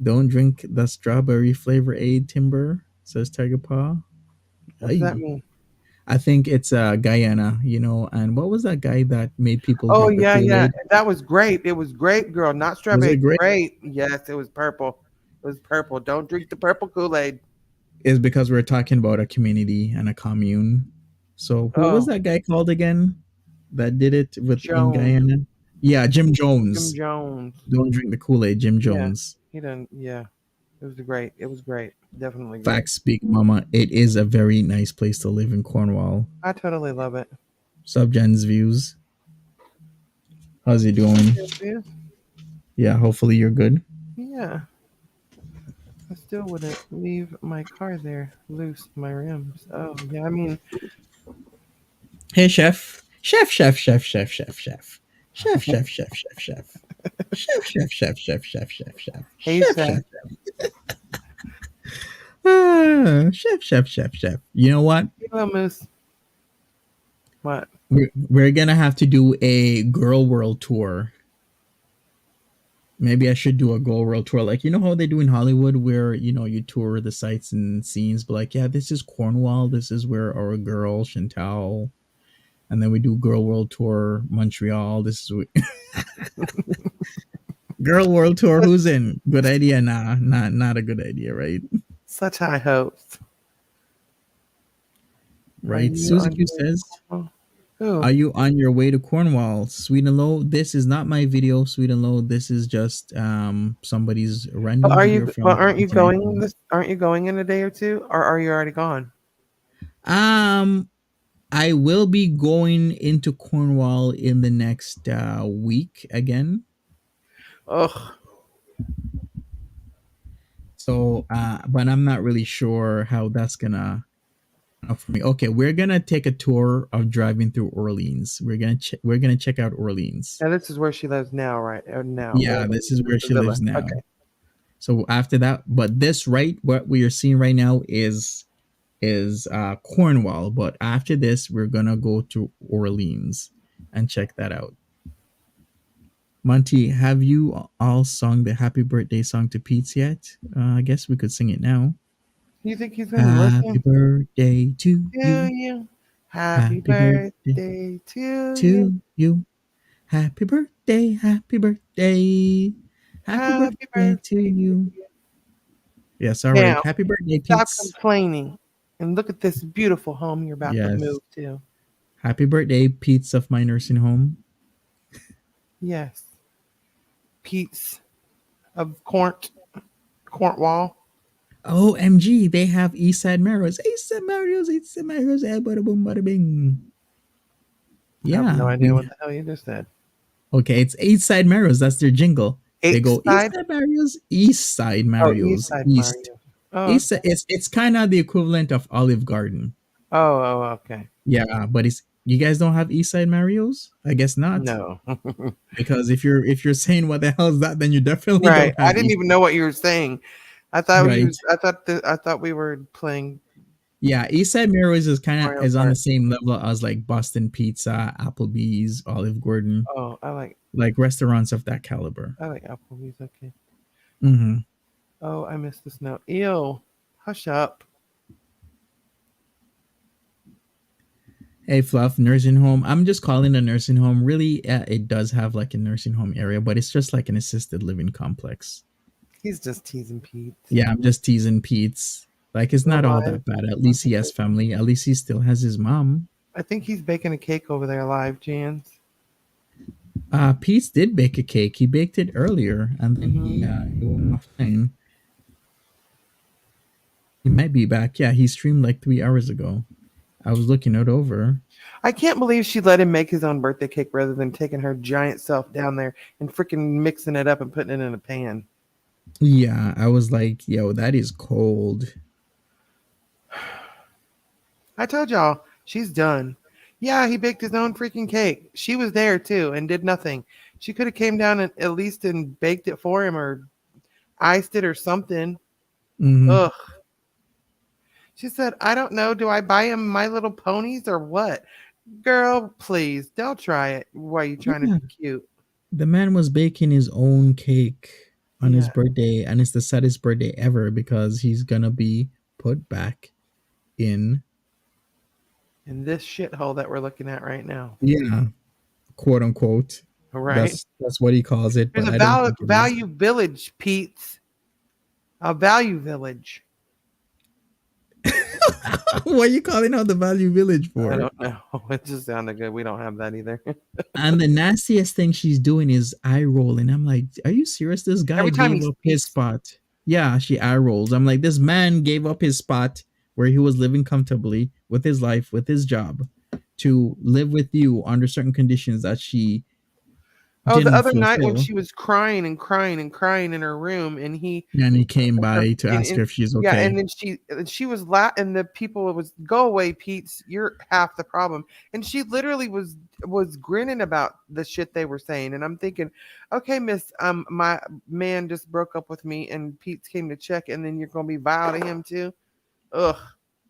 Don't drink the strawberry flavor aid, Timber, says Tiger Paw. What does that Aye. mean? I think it's Guyana, and what was that guy that made people Oh drink the yeah, yeah. Kool-Aid? That was grape. It was grape, girl, not Was it strawberry. great? Grape. Yes, it was purple. It was purple. Don't drink the purple Kool-Aid. Is because we're talking about a community and a commune. So what was Oh, that guy called again that did it in Jones. Guyana? Yeah, Jim Jim Jones. Jones. Don't drink the Kool-Aid, Jim Yeah, Jones. he done. Yeah, it was great. It was great. Definitely great. Facts speak, mama. It is a very nice place to live in Cornwall. I totally love it. Subgen's views. How's he doing? Yes, yes. Yeah, hopefully you're good. Yeah. I still wouldn't leave my car there loose, my rims. Oh, yeah, I mean, Hey, chef. Chef, chef, chef, chef, chef, chef. Chef, chef, chef, chef, chef. Chef, chef, chef, chef, chef, chef, chef. hey, Chef, Seth. chef. Chef, chef, chef, chef. You know what? Hello, Moose. What? We're gonna have to do a girl world tour. Maybe I should do a girl world tour, like how they do in Hollywood, where you tour the sights and scenes. But like, yeah, this is Cornwall. This is where our girl Chantal, and then we do girl world tour Montreal. This is girl world tour. Who's in? Good idea? Nah, not a good idea, right? Such high hopes. Right. you Susie on Q your- says, Who? "Are you on your way to Cornwall, Sweet and Low? This is not my video, Sweet and Low. This is just somebody's random But video from. aren't you internet. going aren't you going in a day or two? Or are you already gone? I will be going into Cornwall in the next week again. Ugh. So, but I'm not really sure how that's gonna for me. Okay, we're gonna take a tour of driving through Orleans. We're gonna check out Orleans. Now this is where she lives now, right? Now. Yeah, or this is where the she villa. lives now. Okay. So after that, but what we are seeing right now is is Cornwall. But after this, we're gonna go to Orleans and check that out. Monty, have you all sung the happy birthday song to Peetz yet? I guess we could sing it now. You think he's gonna Happy listen birthday to to you. you? Happy Happy birthday birthday to you. to you. Happy birthday, happy birthday. Happy Happy birthday to birthday to you. you. Yes, all right. Now, Happy birthday, stop Peetz. complaining and look at this beautiful home you're about to Yes. move to. Happy birthday, Peetz of my nursing home. Yes. Peetz of Cornwall. OMG, they have Eastside Marrows. Eastside Marrows, Eastside Marrows, bada boom, bada bing. I have no Yeah, idea what the hell you just said. okay, it's Eastside Marrows. That's their jingle. They Eighth go side? Eastside Mario's, Eastside Oh, East Mario's, Side East. Mario. Oh, East. okay. It's kind of the equivalent of Olive Garden. Oh, okay. Yeah, but it's you guys don't have Eastside Mario's? I guess not. No. Because if you're saying what the hell is that, then you definitely Right. don't I have didn't East. even know what you were saying. I thought Right. I thought we were playing Yeah, Eastside Mario's is kind of Mario is on the Kart. same level as like Boston Pizza, Applebee's, Olive Garden, Oh, like restaurants of that caliber. I like Applebee's. Okay. Hmm. Oh, I missed this note. Ew. Hush up. Hey, Fluff, nursing home. I'm just calling a nursing home. Really, it does have like a nursing home area, but it's just like an assisted living complex. He's just teasing Pete. Yeah, I'm just teasing Pete's. Like, it's We're not all live. that bad. At least he has family. At least he still has his mom. I think he's baking a cake over there live, Jans. Pete's did bake a cake. He baked it earlier, and then he went offline. He might be back. Yeah, he streamed like 3 hours ago. I was looking it over. I can't believe she let him make his own birthday cake rather than taking her giant self down there and freaking mixing it up and putting it in a pan. Yeah, I was like, yo, that is cold. I told y'all, she's done. Yeah, he baked his own freaking cake. She was there too and did nothing. She could have came down and at least and baked it for him or iced it or something. Hmm. Ugh. She said, I don't know. Do I buy him My Little Ponies or what? Girl, please, don't try it. Why are you trying to Yeah, be cute? the man was baking his own cake on his Yeah. birthday, and it's the saddest birthday ever because he's gonna be put back in, In this shithole that we're looking at right now. yeah, quote unquote. Right? That's what he calls it, There's but a I don't think it is. value village, Pete's. A value village. What are you calling out the Value Village I for? don't know. It just sounded good. We don't have that either. And the nastiest thing she's doing is eye rolling. I'm like, are you serious? This guy Every time gave he up his speaks, spot. Yeah, she eye rolls. I'm like, this man gave up his spot where he was living comfortably with his life, with his job, to live with you under certain conditions that she oh, the didn't other night when fulfill. she was crying and crying and crying in her room, and he And he came her by to ask and her if she's yeah, okay. and then she was and the people was go away, Pete's. You're half the problem. And she literally was grinning about the shit they were saying, and I'm thinking, okay, Miss, my man just broke up with me, and Pete's came to check, and then you're gonna be vile to him too. Ugh,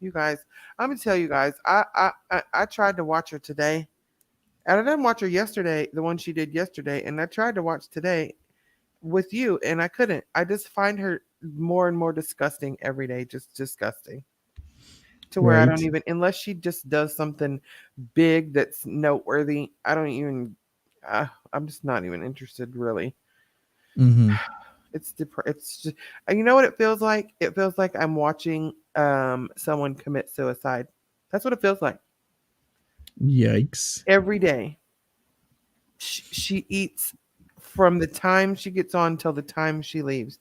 you guys. I'm gonna tell you guys. I tried to watch her today. And I didn't watch her yesterday, the one she did yesterday, and I tried to watch today with you, and I couldn't. I just find her more and more disgusting every day, just disgusting. To where I Right. don't even, unless she just does something big that's noteworthy, I don't even. I'm just not even interested, really. Mm-hmm. It's just, you know what it feels like? It feels like I'm watching someone commit suicide. That's what it feels like Yikes. every day. She eats from the time she gets on till the time she leaves,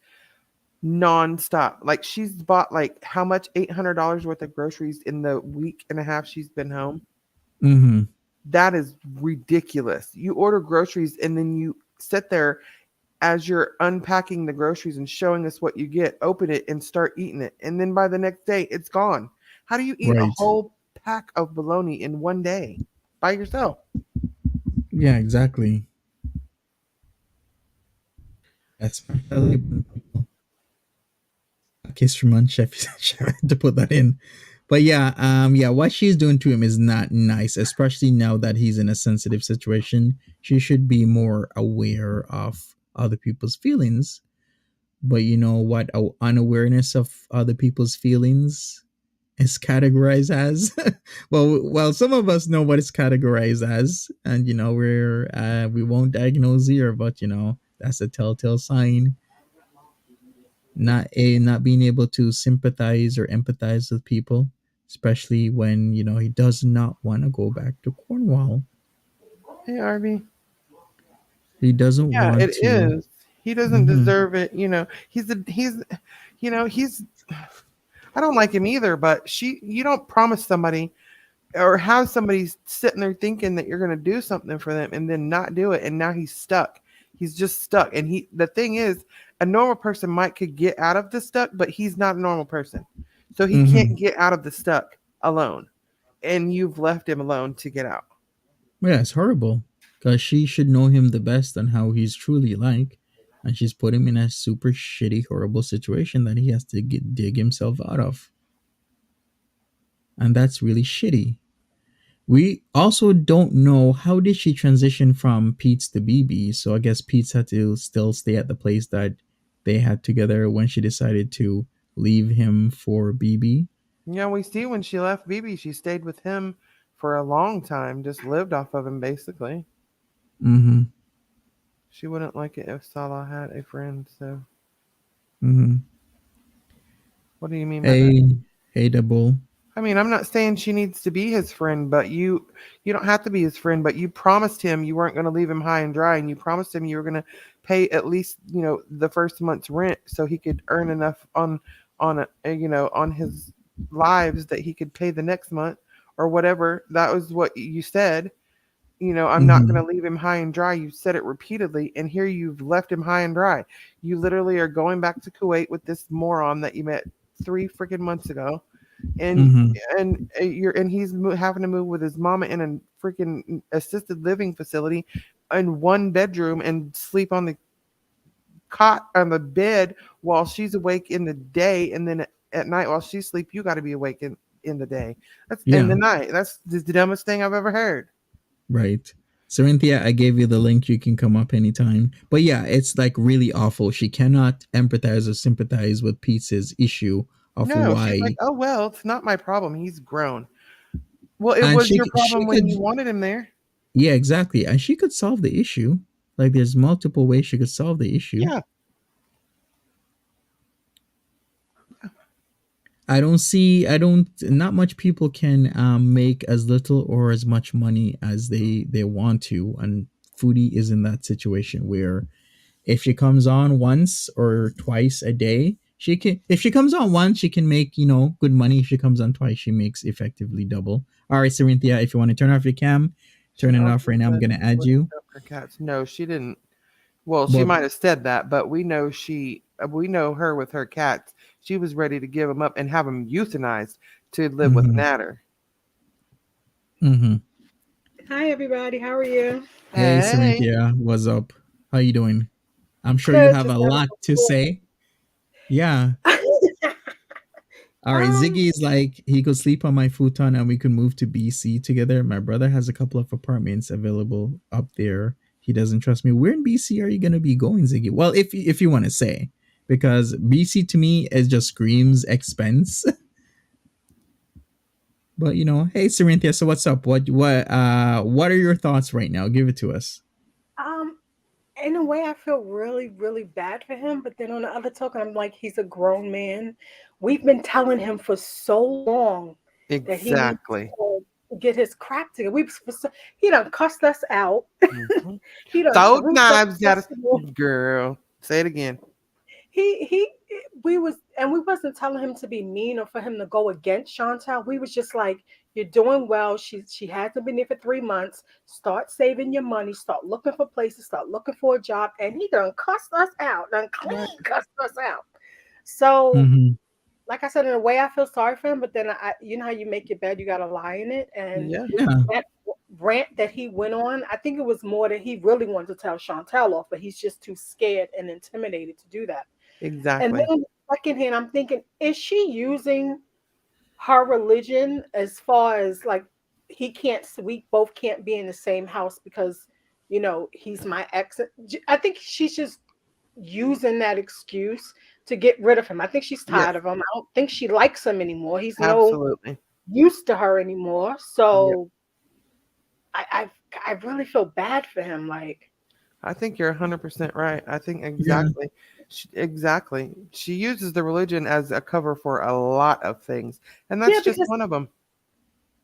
nonstop. Like she's bought like how much $800 worth of groceries in the week and a half she's been home. Mm-hmm. That is ridiculous. You order groceries and then you sit there as you're unpacking the groceries and showing us what you get, open it and start eating it. And then by the next day, it's gone. How do you eat a Right. whole pack of bologna in one day by yourself? Yeah, exactly. That's case from Chef. Chef had to put that in. But yeah, what she's doing to him is not nice, especially now that he's in a sensitive situation. She should be more aware of other people's feelings. But you know what? Unawareness of other people's feelings is categorized as. Well, some of us know what it's categorized as, and we won't diagnose here, but that's a telltale sign. Not being able to sympathize or empathize with people, especially when he does not want to go back to Cornwall. Hey, Arby. He doesn't Yeah, want it to. is. He doesn't Hmm. deserve it. He's. I don't like him either. But you don't promise somebody or have somebody sitting there thinking that you're going to do something for them and then not do it, and now he's stuck. He's just stuck. And the thing is, a normal person might could get out of the stuck, but he's not a normal person, so he Hmm. can't get out of the stuck alone. And you've left him alone to get out. Yeah, it's horrible because she should know him the best and how he's truly like, and she's put him in a super shitty, horrible situation that he has to dig himself out of, and that's really shitty. We also don't know how did she transition from Peetz to BB. So I guess Peetz had to still stay at the place that they had together when she decided to leave him for BB. Yeah, we see when she left BB, she stayed with him for a long time, just lived off of him basically. Mm-hmm. She wouldn't like it if Salah had a friend. So, Mm-hmm. what do you mean by that? Hey, hey, double. I mean, I'm not saying she needs to be his friend, but you don't have to be his friend, but you promised him you weren't going to leave him high and dry, and you promised him you were going to pay at least, the first month's rent so he could earn enough on his lives that he could pay the next month or whatever. That was what you said. I'm not going Mm-hmm. to leave him high and dry. You've said it repeatedly, and here you've left him high and dry. You literally are going back to Kuwait with this moron that you met 3 freaking months ago, and Mm-hmm. he's having to move with his mama in a freaking assisted living facility in one bedroom and sleep on the cot on the bed while she's awake in the day, and then at night while she's asleep, you got to be awake in the day. That's in Yeah, the night. That's the dumbest thing I've ever heard. right. Cynthia, I gave you the link. You can come up anytime. But yeah, it's like really awful. She cannot empathize or sympathize with Pete's issue of No, she's like, why. oh well, it's not my problem. He's grown. Well, it And was she your she problem when could. you wanted him there. Yeah, exactly. And she could solve the issue. Like there's multiple ways she could solve the issue. Yeah. Not much people can make as little or as much money as they want to. And Foodie is in that situation where if she comes on once or twice a day, if she comes on once, she can make, good money. If she comes on twice, she makes effectively double. All right, Cynthia, if you want to turn off your cam, turn She it also off right now. I'm said gonna she add wouldn't you. milk her cats. No, she didn't. Well, she But might have said that, but we know her with her cats. She was ready to give them up and have them euthanized to live with mm-hmm, Natter. mm-hmm. Hi, everybody. How are you? Hey Hey, Cynthia, what's up? How you doing? I'm sure you Good. have Just a having lot to a say. Yeah. All right. um. Ziggy is like he could sleep on my futon and we could move to BC together. My brother has a couple of apartments available up there. He doesn't trust me. Where in BC are you gonna be going, Ziggy? Well, if you want to say, because BC to me it just screams expense. But hey Cerinthia, so what's up? What are your thoughts right now? Give it to us. Um. In a way, I feel really, really bad for him. But then on the other token, I'm like, he's a grown man. We've been telling him for so long that he needs exactly. to get his crap together. He done cussed us out. Hmm. He done Throw threw stuff knives at at us. us, girl. Say it again. He we wasn't telling him to be mean or for him to go against Chantal. We was just like, you're doing well. She hasn't been there for 3 months. Start saving your money. Start looking for places. Start looking for a job. And he done cussed us out. Done clean Right. cussed us out. So, Mm-hmm. like I said, in a way, I feel sorry for him. But then you know how you make your bed, you got to lie in it. And Yeah, Yeah. that rant that he went on, I think it was more that he really wanted to tell Chantal off, but he's just too scared and intimidated to do that. And exactly. then secondhand, I'm thinking, is she using her religion, as far as like he can't, we both can't be in the same house because he's my ex. I think she's just using that excuse to get rid of him. I think she's Yes, tired of him. I don't think she likes him anymore. He's no absolutely. use to her anymore. Yep. So I really feel bad for him. Like, I think you're 100% right. I think Yeah. exactly. Exactly. She uses the religion as a cover for a lot of things, and yeah, that's just because one of them.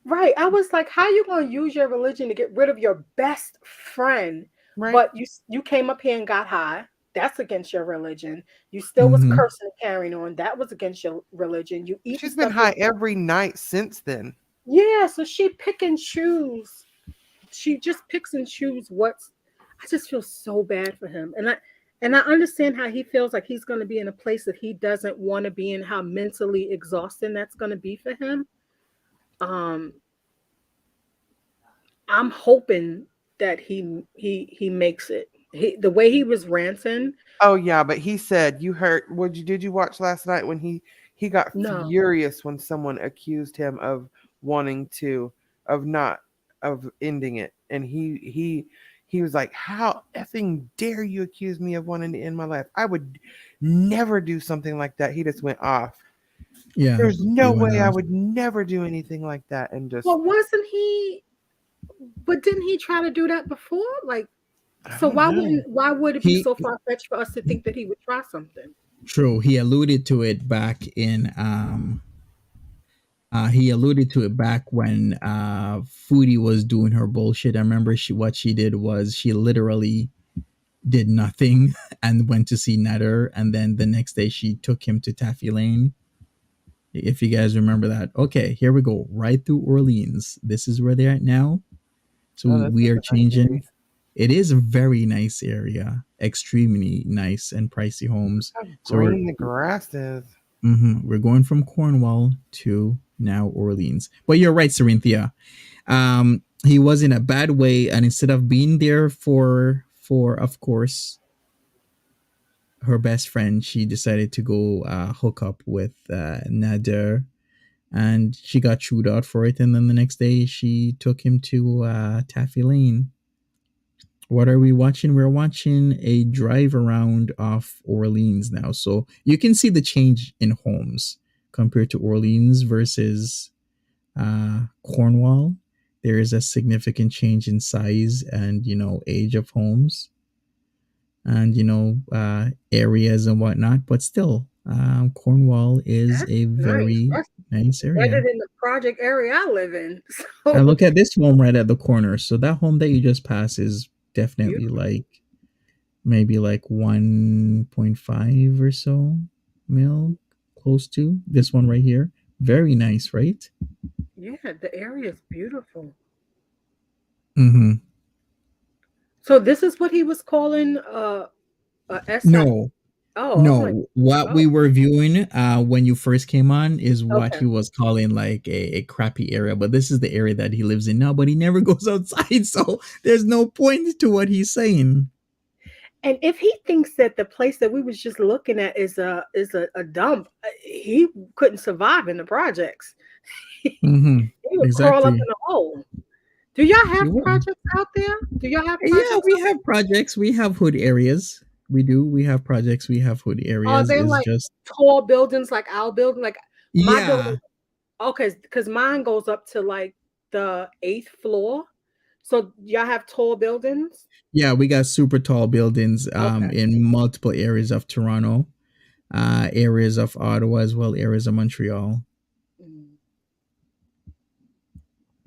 right. I was like, how you gonna use your religion to get rid of your best friend? Right? But you came up here and got high. That's against your religion. You still was Mm-hmm. cursing and carrying on. That was against your religion. You eating She's been stuff. high every night since then. Yeah, so she pick and choose. She just picks and choose what's. I just feel so bad for him, and I understand how he feels like he's going to be in a place that he doesn't want to be in. How mentally exhausting that's going to be for him. Um, I'm hoping that he makes it. The way he was ranting, Oh yeah, but he said you heard. Did you watch last night when he got no, furious when someone accused him of wanting to of not of ending it, and he was like, "How effing dare you accuse me of wanting to end my life? I would never do something like that." He just went off. Yeah. There's He no went way I off. would never do anything like that, and just well, wasn't he? But didn't he try to do that before? Like, I so don't know. why would it be He so far fetched for us to think that he would try something? True. He alluded to it back in he alluded to it back when Foodie was doing her bullshit. I remember what she did was she literally did nothing and went to see Netter, and then the next day she took him to Taffy Lane. If you guys remember that. Okay, here we go. Right through Orleans. This is where they're at now. So Oh, this we is are a nice area. changing. It is a very nice area, extremely nice and pricey homes. How So we're green the grass is. we're going from Cornwall to now Orleans. But you're right, Cerinthia. He was in a bad way, and instead of being there for of course her best friend, she decided to go hook up with Nader, and she got chewed out for it. And then the next day, she took him to Taffy Lane. What are we watching? We're watching a drive around of Orleans now. So you can see the change in homes compared to Orleans versus Cornwall. There is a significant change in size and age of homes and areas and whatnot. But still, Cornwall is That's a nice. very That's nice better area. than the project area I live in. And So look at this home right at the corner. So that home that you just passed is definitely beautiful. like maybe like 1.5 or so mil, close to this one right here. Very nice, right? Yeah, the area is beautiful. Mm-hmm. So this is what he was calling a SI. No, Oh, I'm like, no. What oh, we were viewing when you first came on is what okay. he was calling like a crappy area. But this is the area that he lives in now, but he never goes outside. So there's no point to what he's saying. And if he thinks that the place that we was just looking at is a dump, he couldn't survive in the projects. He Mm-hmm. would crawl up Exactly. in a hole. Do y'all He have would. projects out there? Do y'all have Yeah, projects we out have projects. We have hood areas. We do. We have projects. We have hood there? Are areas. they Is like just tall buildings like our building? Like my building, yeah, okay, because mine goes up to like the 8th floor. So y'all have tall buildings? yeah. We got super tall buildings Okay. in multiple areas of Toronto, areas of Ottawa as well, areas of Montreal. Mm.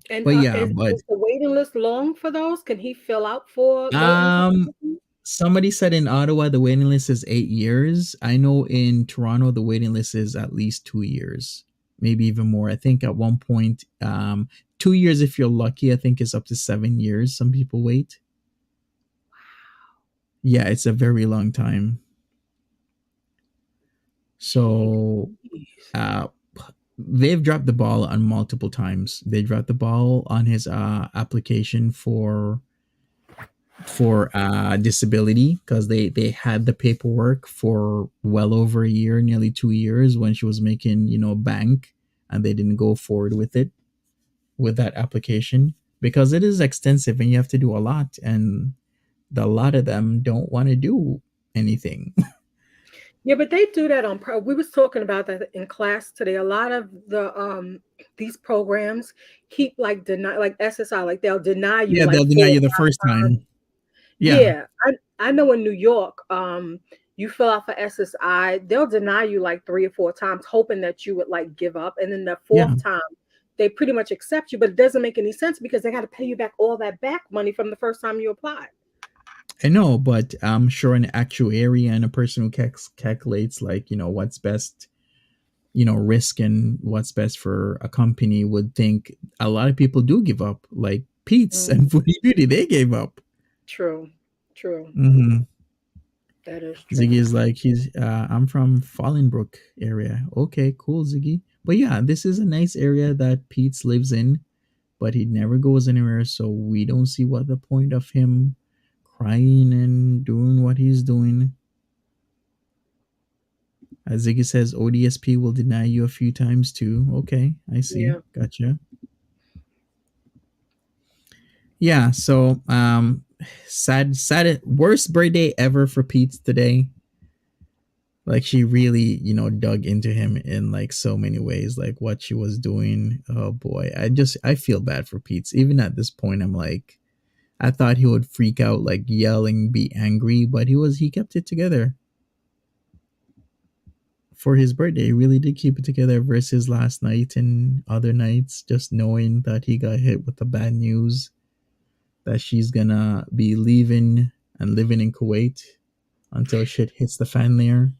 And But yeah, is but the waiting list long for those? Can he fill out for low income? um, somebody said in Ottawa the waiting list is 8 years. I know in Toronto the waiting list is at least 2 years, maybe even more. I think at one point, 2 years if you're lucky. I think it's up to 7 years. Some people wait. Yeah, it's a very long time. So Jeez. uh they've dropped the ball on multiple times. They dropped the ball on his application for disability because they had the paperwork for well over a year, nearly 2 years when she was making bank and they didn't go forward with it, with that application, because it is extensive and you have to do a lot, and a lot of them don't want to do anything. Yeah, but they do that on we was talking about that in class today. A lot of the these programs keep like deny like SSI, like they'll deny you Yeah, like they'll deny four or you the five first times. time. Yeah, Yeah, I know in New York, you fill out for SSI, they'll deny you like 3 or 4 times, hoping that you would like give up, and then the yeah, fourth time they pretty much accept you, but it doesn't make any sense because they got to pay you back all that back money from the first time you applied. I know, but I'm sure an actuary and a person who calculates, like, what's best, risk and what's best for a company, would think a lot of people do give up, like Peetz Mm, and Foodie Beauty, they gave up. true, true. Hmm. That is Ziggy true. is like, I'm from Fallenbrook area. Okay, cool, Ziggy. But yeah, this is a nice area that Peetz lives in, but he never goes anywhere, so we don't see what the point of him crying and doing what he's doing. As Ziggy says, ODSP will deny you a few times too. Okay, I see. Yeah. Gotcha. Yeah, so sad worst birthday ever for Pete's today. Like, she really, dug into him in like so many ways, like what she was doing. Oh boy. I feel bad for Pete's. Even at this point, I'm like, I thought he would freak out, like yelling, be angry, but he kept it together for his birthday. He really did keep it together versus last night and other nights, just knowing that he got hit with the bad news that she's gonna be leaving and living in Kuwait until shit hits the fan there.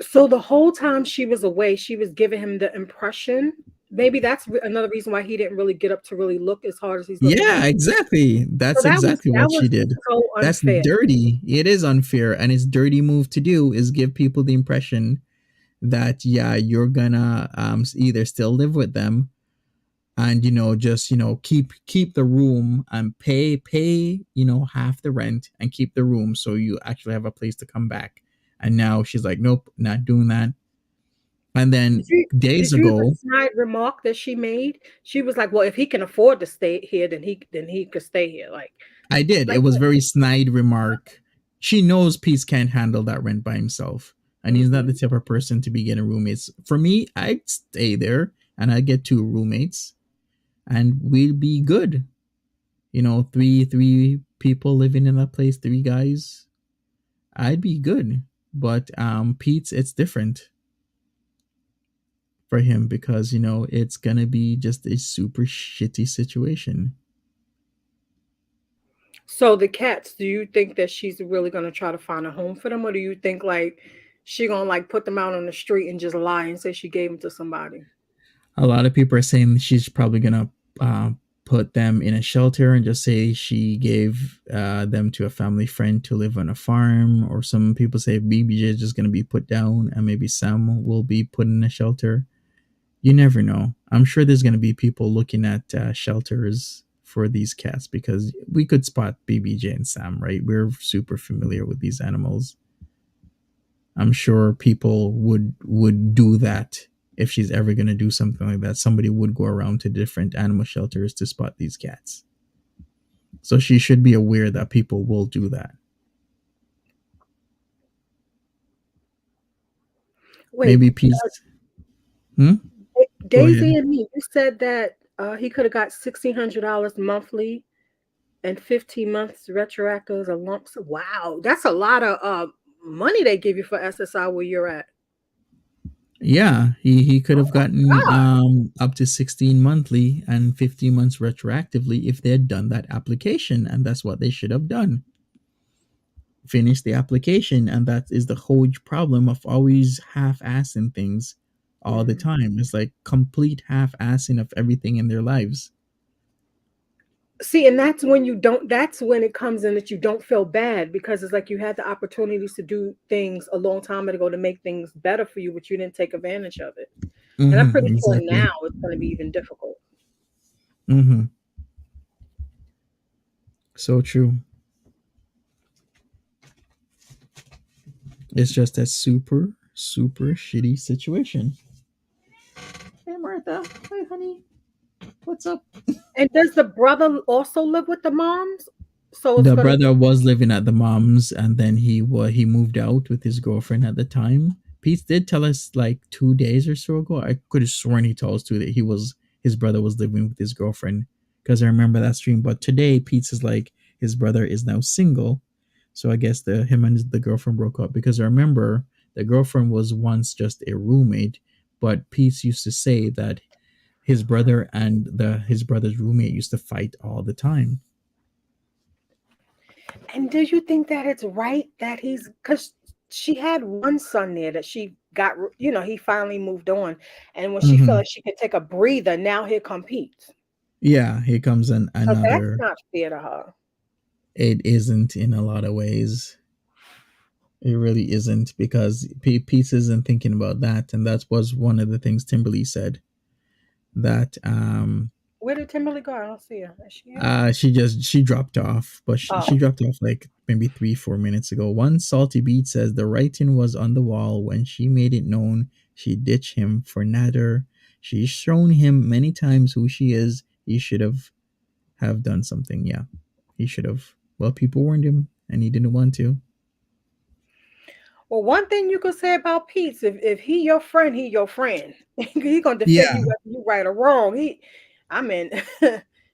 So the whole time she was away, she was giving him the impression. Maybe that's another reason why he didn't really get up to really look as hard as he's looking Yeah, now. exactly. So That's that was exactly that what she was did. so That's unfair. dirty. It is unfair, and it's dirty move to do is give people the impression that, yeah, you're gonna either still live with them and, just, keep the room and pay half the rent and keep the room so you actually have a place to come back. And now she's like, nope, not doing that. And then Did you days did you hear the ago, snide remark that she made? She was like, "Well, if he can afford to stay here, then he could stay here." I did. It Like was what? very snide remark. She knows Peace can't handle that rent by himself, and he's not the Mhm. type of person to be getting roommates. For me, I'd stay there and I'd get two roommates, and we'd be good. Three people living in that place, three guys. I'd be good. But Pete's, it's different for him because it's gonna be just a super shitty situation. So the cats, do you think that she's really gonna try to find a home for them, or do you think like she gonna like put them out on the street and just lie and say she gave them to somebody? A lot of people are saying she's probably gonna uh, put them in a shelter and just say she gave them to a family friend to live on a farm. Or some people say BBJ is just gonna be put down, and maybe Sam will be put in a shelter. You never know. I'm sure there's gonna be people looking at shelters for these cats because we could spot BBJ and Sam, right? We're super familiar with these animals. I'm sure people would do that if she's ever going to do something like that. Somebody would go around to different animal shelters to spot these cats. So she should be aware that people will do that. Wait, Maybe Peace. Hmm? Go ahead. Daisy and me, you said that he could have got $1,600 monthly and 15 months retroactive as a lump sum. Wow, that's a lot of money they give you for SSI where you're at. Yeah, he could Oh have my gotten God. up to 16 monthly and 15 months retroactively if they had done that application, and that's what they should have done. Finish the application, and that is the whole problem of always half-assing things all the Mhm. time. It's like complete half-assing of everything in their lives. See, and that's when you don't, that's when it comes in that you don't feel bad because it's like you had the opportunities to do things a long time ago to make things better for you, but you didn't take advantage of it. And I'm pretty sure Exactly. now it's going to be even difficult. Hmm. So true. It's just a super, super shitty situation. Hey, Martha. Hi, honey. What's up? And does the brother also live with the moms? So it's The gonna be brother was living at the mom's, and then he moved out with his girlfriend at the time. Pete did tell us like 2 days or so ago. I could have sworn he told us too that his brother was living with his girlfriend, because I remember that stream. But today, Pete is like his brother is now single, so I guess the him and the girlfriend broke up, because I remember the girlfriend was once just a roommate, but Pete used to say that his brother and his brother's roommate used to fight all the time. And do you think that it's right that he's because she had one son there that she got, he finally moved on. And when she felt Mhm. like she could take a breather, now here come Pete. Yeah, here comes So that's another. not fair to her. It isn't in a lot of ways. It really isn't, because Peace isn't thinking about that, and that was one of the things Timberly said, that Where did Timberly go? I don't see her. Is she here? she dropped off, but she Oh, dropped off like maybe 3-4 minutes ago. One salty beat says the writing was on the wall when she made it known she ditched him for Nader. She's shown him many times who she is. He should have done something. Yeah, he should have. Well, people warned him, and he didn't want to. well, one thing you could say about Pete, if he your friend, he your friend. He gonna defend Yeah, you whether you right or wrong. I mean,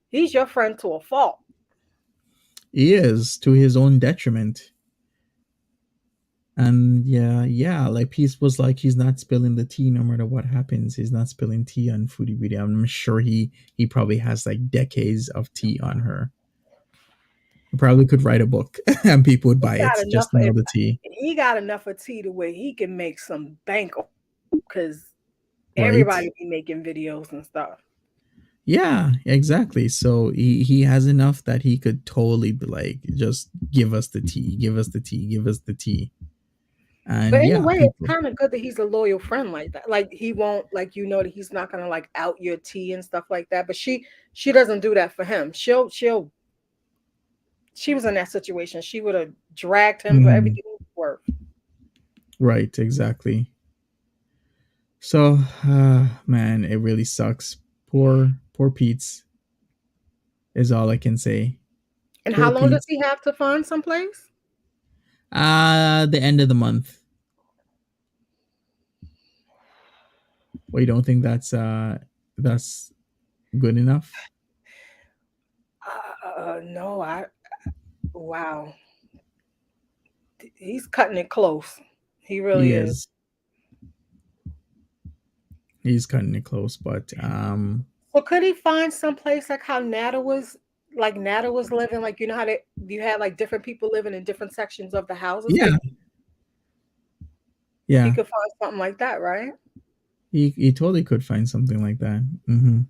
he's your friend to a fault. he is, to his own detriment. And yeah, like Peace was like, he's not spilling the tea no matter what happens. He's not spilling tea on Foodie Beauty. I'm sure he probably has like decades of tea on her. He probably could write a book and people would He buy it got enough just to of know the tea, he got enough of tea to where he can make some bank because right? everybody be making videos and stuff. Yeah, exactly. So he has enough that he could totally be like, just give us the tea, give us the tea, give us the tea. But And in a yeah, way, it's people. kind of good that he's a loyal friend like that. Like he won't like that he's not gonna like out your tea and stuff like that. But she doesn't do that for him. She was in that situation. She would have dragged him for Mhm. everything he was worth. Right, exactly. So, man, it really sucks. Poor Pete's is all I can say. And how Poor long does Pete's. he have to find someplace? The end of the month. Well, you don't think that's good enough? No, wow, he's cutting it close. He He really is. is. He's cutting it close, but So could he find someplace like how Nada was living? Like how you had like different people living in different sections of the houses. yeah, He yeah. could find something like that, right? He totally could find something like that. Hmm.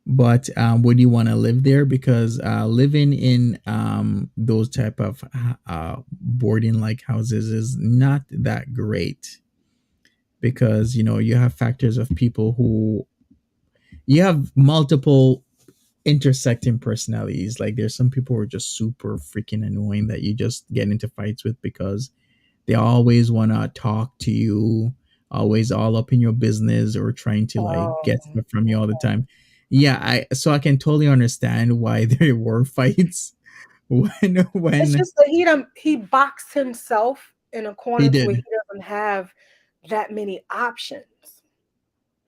But would you want to live there? Because living in those type of boarding like houses is not that great, because you have factors of people who you have multiple intersecting personalities. Like there's some people who are just super freaking annoying that you just get into fights with, because they always want to talk to you, always all up in your business, or trying to like Oh, get stuff from you all the time. Yeah, I can totally understand why there were fights it's when just that he boxed himself in a he corner to where he did doesn't have that many options.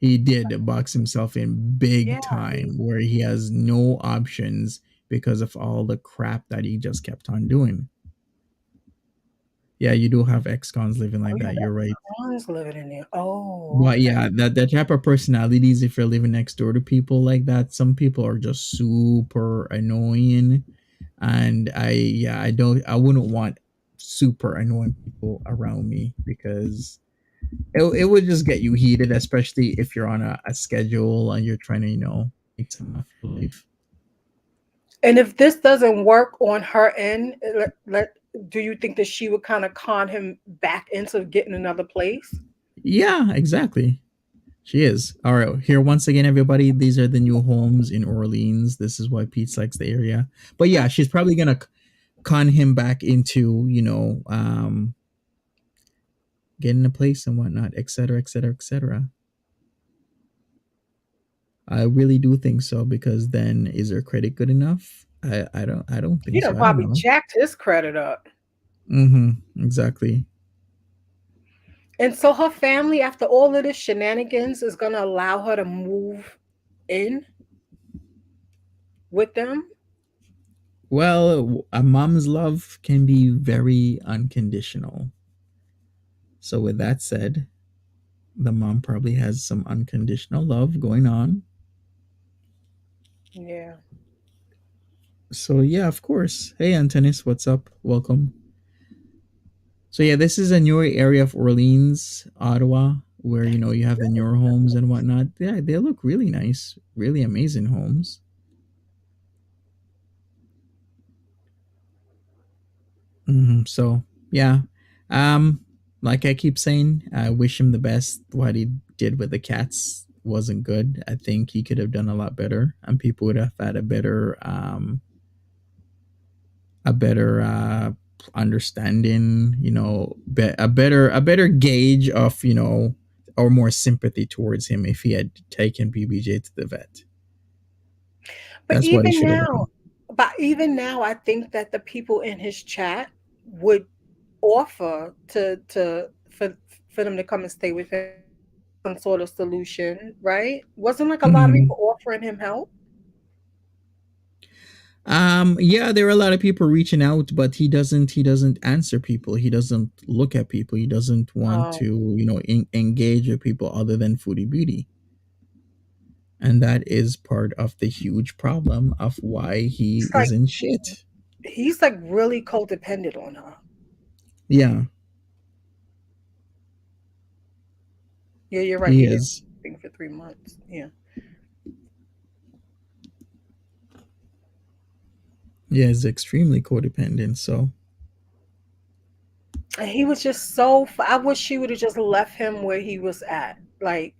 he did box himself in Yeah, big time, where he has no options because of all the crap that he just kept on doing. Yeah, you do have ex-cons living oh like yeah, that. You're right. one's living in there. Oh, But okay. yeah, that type of personalities, if you're living next door to people like that, some people are just super annoying. And I wouldn't want super annoying people around me, because it would just get you heated, especially if you're on a schedule and you're trying to, make some of your life. And if this doesn't work on her end, do you think that she would kind of con him back into getting another place? Yeah, exactly. She is. All right. Here, once again, everybody, these are the new homes in Orleans. This is why Pete likes the area. But yeah, she's probably going to con him back into, getting a place and whatnot, etc., etc., etc. I really do think so because then is their credit good enough? I don't He think so. done I don't probably know. jacked his credit up. Exactly. And so her family, after all of this shenanigans, is gonna allow her to move in with them. Well, a mom's love can be very unconditional. So with that said, the mom probably has some unconditional love going on. Yeah. So yeah, of course. Hey Antonis, what's up? Welcome. So yeah, this is a newer area of Orleans, Ottawa, where you have the newer homes and whatnot. Yeah, they look really nice, really amazing homes. So yeah, um, like I keep saying, I wish him the best. What he did with the cats wasn't good. I think he could have done a lot better, and people would have had a better understanding. A better gauge of or more sympathy towards him if he had taken BBJ to the vet. But That's what he even should have now, done. I think that the people in his chat would offer to for them to come and stay with him, some sort of solution, right? Wasn't like a lot of Mhm. people offering him help? Yeah, there are a lot of people reaching out, but he doesn't answer people. He doesn't look at people. He doesn't want Um, to, engage with people other than Foodie Beauty. And that is part of the huge problem of why he he's is like in shit. he's like really codependent on her. Yeah, Yeah, you're right. he He did is. thing for 3 months. Yeah. He is extremely codependent. So And he was just so. I wish she would have just left him where he was at. Like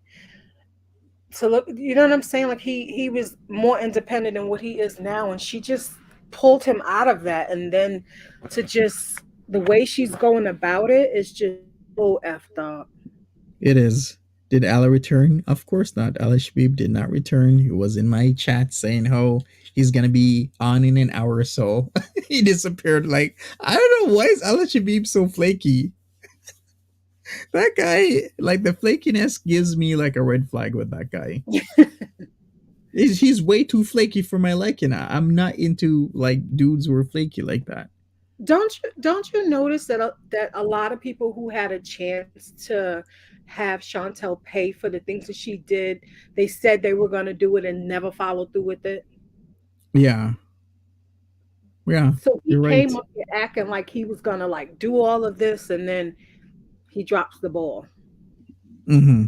to look, you know what I'm saying? Like he was more independent than what he is now, and she just pulled him out of that. And then to just the way she's going about it is just so effed up. it is. Did Allah return? Of course not. Allah Shabib did not return. He was in my chat saying, "Oh, he's gonna be on in an hour or so." He disappeared. Like I don't know why is Allah Shabib so flaky. That guy, like the flakiness, gives me like a red flag with that guy. He's way too flaky for my liking. I'm not into like dudes who are flaky like that. Don't you notice that that a lot of people who had a chance to have Chantel pay for the things that she did, they said they were going to do it and never followed through with it. Yeah, yeah, So he you're right. came up here acting like he was going to like do all of this, and then he drops the ball. hmm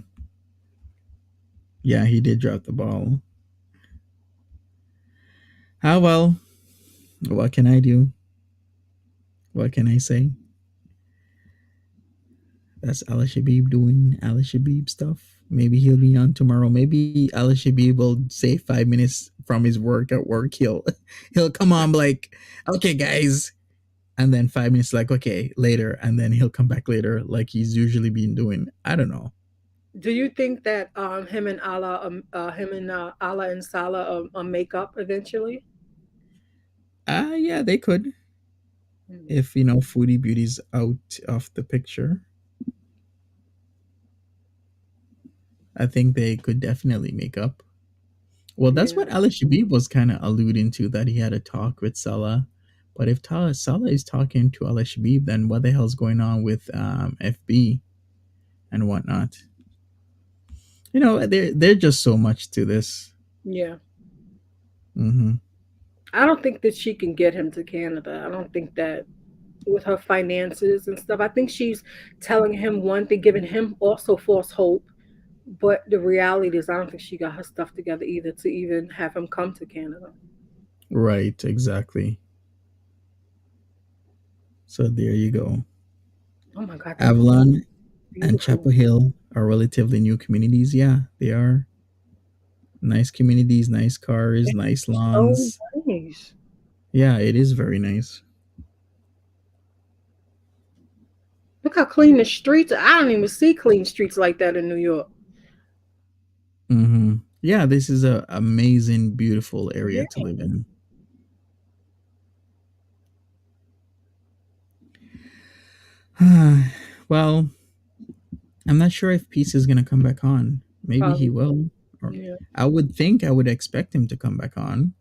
Yeah, he did drop the ball. How well? What can I do? What can I say? That's Al Shabib doing Al Shabib stuff. Maybe he'll be on tomorrow. Maybe Al Shabib will say 5 minutes from his work at work. He'll come on like, okay, guys, and then 5 minutes like, okay, later, and then he'll come back later like he's usually been doing. I don't know. Do you think that him and Allah and Salah make up eventually? Yeah, they could Hmm. if Foodie Beauty's out of the picture. I think they could definitely make up. Well, that's Yeah, what Ali Shabib was kind of alluding to, that he had a talk with Salah. But if Salah is talking to Ali Shabib, then what the hell's going on with FB and whatnot? There's just so much to this. yeah. hmm I don't think that she can get him to Canada. I don't think that with her finances and stuff. I think she's telling him one thing, giving him also false hope. But the reality is, I don't think she got her stuff together either to even have him come to Canada. Right, exactly. So there you go. Oh my God, them homes Avalon and beautiful. Chapel Hill are relatively new communities. Yeah, they are nice communities, nice cars, nice So lawns. nice. Yeah, it is very nice. Look Look how clean the streets are. I don't even see clean streets like that in New York. Yeah, this is a amazing, beautiful Yeah. area to live in. Well, I'm not sure if Peace is gonna come back on. Maybe he Probably. will. Or Yeah. I would expect him to come back on.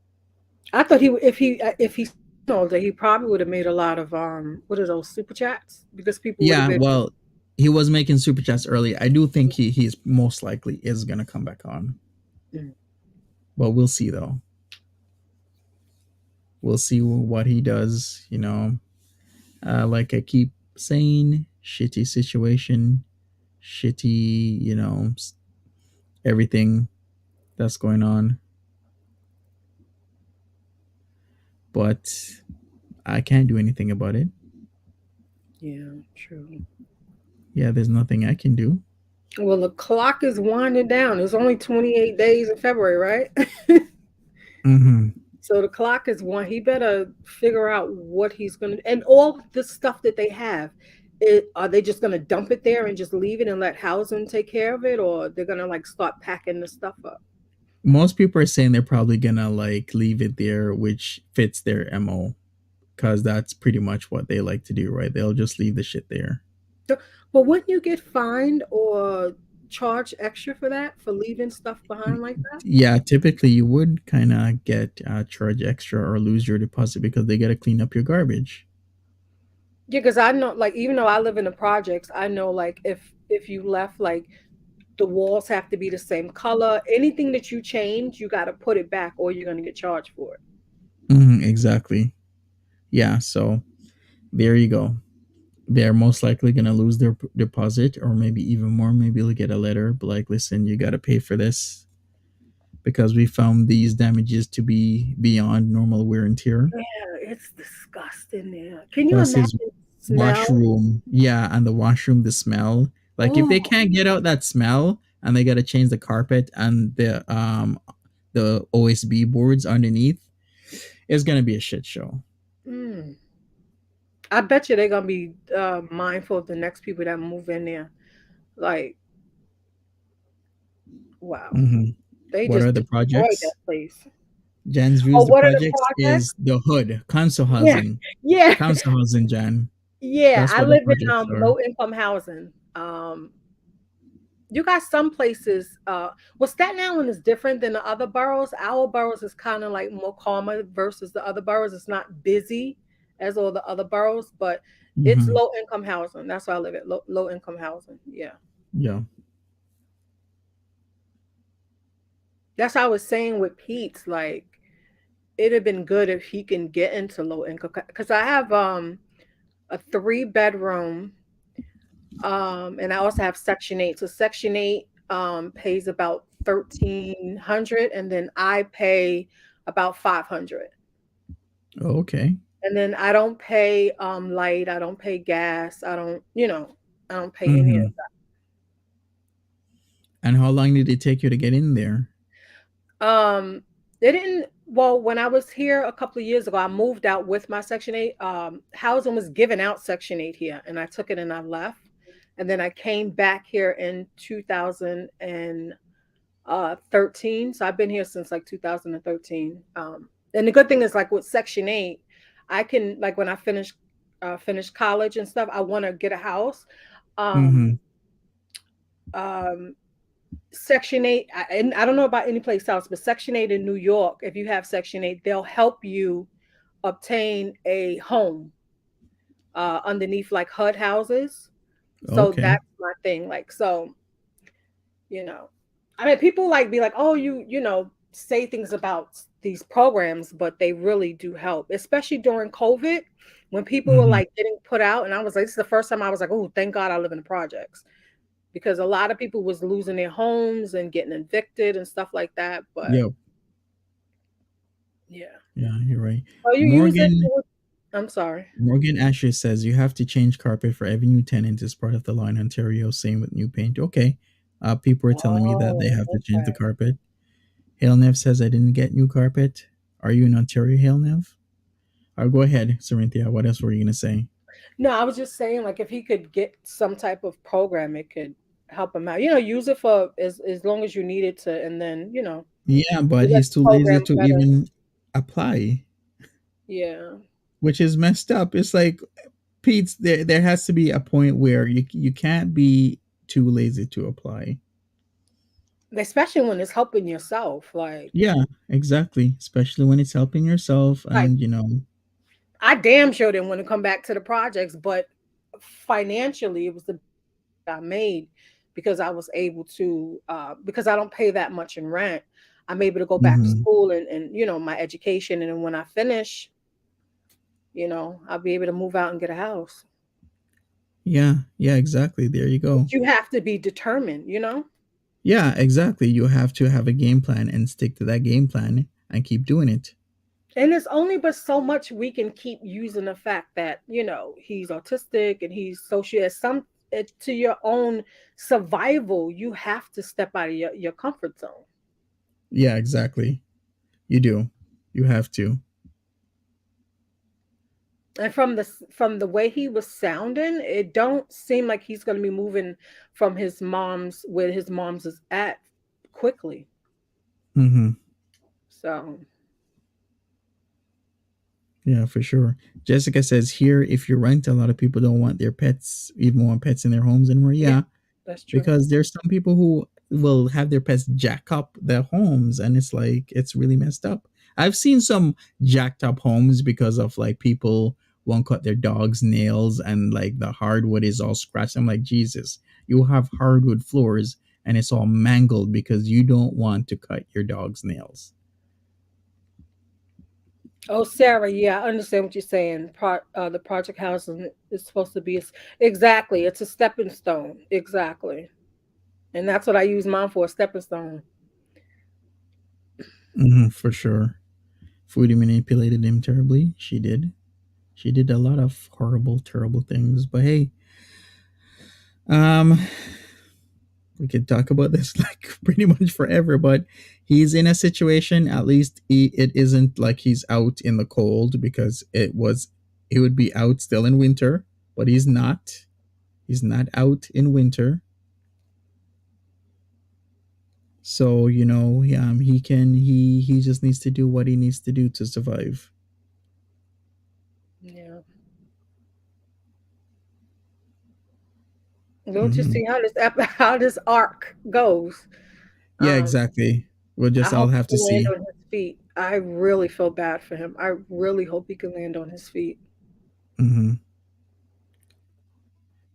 I thought if he older, he probably would have made a lot of what are those super chats because people would have Yeah, been. well, he was making super chats early. I do think he's most likely is gonna come back on. Mm. But we'll see though. We'll see what he does. Like I keep saying, shitty situation, shitty, everything that's going on. But I can't do anything about it. Yeah, true. Yeah, there's nothing I can do. Well, the clock is winding down. It's only 28 days in February, right? Mm-hmm. So the clock is one. He better figure out what he's gonna and all the stuff that they have. Are they just gonna dump it there and just leave it and let housing take care of it, or they're gonna like start packing the stuff up? Most people are saying they're probably gonna like leave it there, which fits their MO, because that's pretty much what they like to do, right? They'll just leave the shit there. But wouldn't you get fined or charge extra for that for leaving stuff behind like that? Yeah, typically you would kind of get charge extra or lose your deposit because they got to clean up your garbage. Yeah, because I know, like, even though I live in the projects, I know, like, if you left, like, the walls have to be the same color. Anything that you change, you got to put it back, or you're gonna get charged for it. Exactly. Yeah. So there you go. They're most likely gonna lose their deposit, or maybe even more. Maybe they'll get a letter like, "Listen, you got to pay for this because we found these damages to be beyond normal wear and tear." Yeah, it's disgusting there. Can you Plus his imagine the smell? washroom, yeah, and the washroom, the smell. Like if they Oh, can't get out that smell and they got to change the carpet and the OSB boards underneath, it's gonna be a shit show. mm. I bet you they're gonna be mindful of the next people that move in there. Like, wow, hmm they What just are the destroyed that projects? place. Jan's Oh, views. The what are the projects projects? is the hood, council Yeah, housing, yeah, council housing. Jan, yeah. that's I what the live in projects are. low income housing. You got some places. Well, Staten Island is different than the other boroughs. Our boroughs is kind of like more calmer versus the other boroughs. It's not busy as all the other boroughs, but it's hmm low income housing. That's why I live at low income housing. Yeah, Yeah. that's what I was saying with Pete's. Like, it'd have been good if he can get into low income because I have a 3 bedroom and I also have Section 8. So Section 8 pays about 1,300, and then I pay about 500. Oh, okay. And then I don't pay light, I don't pay gas, I don't pay any of hmm And how long did it take you to get in there? that. They didn't. Well, when I was here a couple of years ago, I moved out with my Section 8. Housing was giving out Section 8 here, and I took it and I left. And then I came back here in 2013. So I've been here since like 2013. And the good thing is like with Section 8, I can like when I finish college and stuff, I want to get a house. Um, hmm um, Section 8, and I don't know about any place else, but Section 8 in New York, if you have Section 8, they'll help you obtain a home underneath like HUD houses. So Okay. that's my thing. Like, so you know I mean, people like be like, oh, say things about these programs, but they really do help, especially during COVID when people were hmm like getting put out. And I was like, this is the first time I was like, oh, thank God I live in the projects, because a lot of people was losing their homes and getting evicted and stuff like that. But Yep. yeah. Yeah, you're right. Are you using Morgan I'm sorry. Morgan Asher says you have to change carpet for every new tenant as part of the law in Ontario. Same with new paint. Okay. People are telling me that they Oh, have to change the okay. carpet. Hail Nev says I didn't get new carpet. Are you in Ontario, Hail Nev? Go ahead, Sarinthia. What else were you gonna say? No, I was just saying, like, if he could get some type of program, it could help him out. Use it for as long as you need it to, and then Yeah, you but let he's the too lazy program to better. even apply, Yeah, which is messed up. It's like Pete's there has to be a point where you can't be too lazy to apply. especially when it's helping yourself. Yeah, exactly. Especially when it's helping yourself Like and I damn sure didn't want to come back to the projects, but financially, it was the best decision I made because I was able to, because I don't pay that much in rent. I'm able to go back to Mhm. school and my education. And then when I finish, I'll be able to move out and get a house. Yeah, yeah, exactly. There you But go. you have to be determined. Yeah, exactly. You have to have a game plan and stick to that game plan and keep doing it. And it's only but so much we can keep using the fact that, he's autistic and he's social at to your own survival, you have to step out of your comfort zone. Yeah, exactly. You do. You have to. And from the way he was sounding, it don't seem like he's gonna be moving from his mom's where his mom's is at quickly. Mhm. So Yeah, for sure. Jessica says here, if you rent, a lot of people don't want their pets, even want pets in their homes anymore. yeah, Yeah, that's true. because there's some people who will have their pets jack up their homes, and it's like it's really messed up. I've seen some jacked up homes because of like people won't cut their dog's nails and like the hardwood is all scratched. I'm like, Jesus, you have hardwood floors and it's all mangled because you don't want to cut your dog's nails. Oh, Sarah, yeah, I understand what you're saying. The project housing is supposed to be exactly. It's a stepping stone, exactly, and that's what I use mine for, a stepping stone. For sure. Foodie manipulated him terribly. She did. She did a lot of horrible, terrible things. But hey, um, we could talk about this like pretty much forever. But he's in a situation. At least it isn't like he's out in the cold because it would be out still in winter. But he's not. He's not out in winter. So he just needs to do what he needs to do to survive. Yeah. We'll just Hmm. see how this arc goes. Yeah, Um, exactly. We'll I just all hope he have to can land see. on his feet. I really feel bad for him. I really hope he can land on his feet. Hmm.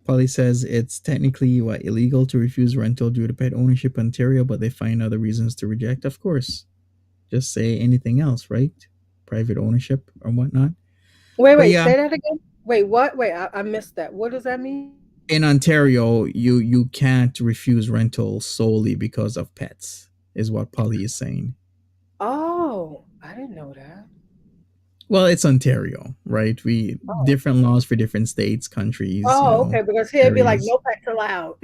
Polly says it's technically illegal to refuse rental due to pet ownership in Ontario, but they find other reasons to reject. Of course, just say anything else, right? Private ownership or whatnot. Wait, But wait, yeah, say that again. Wait, what? Wait, I missed that. What does that mean? in Ontario, you can't refuse rental solely because of pets, is what Polly is saying. Oh, I didn't know that. Well, it's Ontario, right? We Oh, different laws for different states, countries, oh, okay. Because here it'd be like areas. no pets allowed.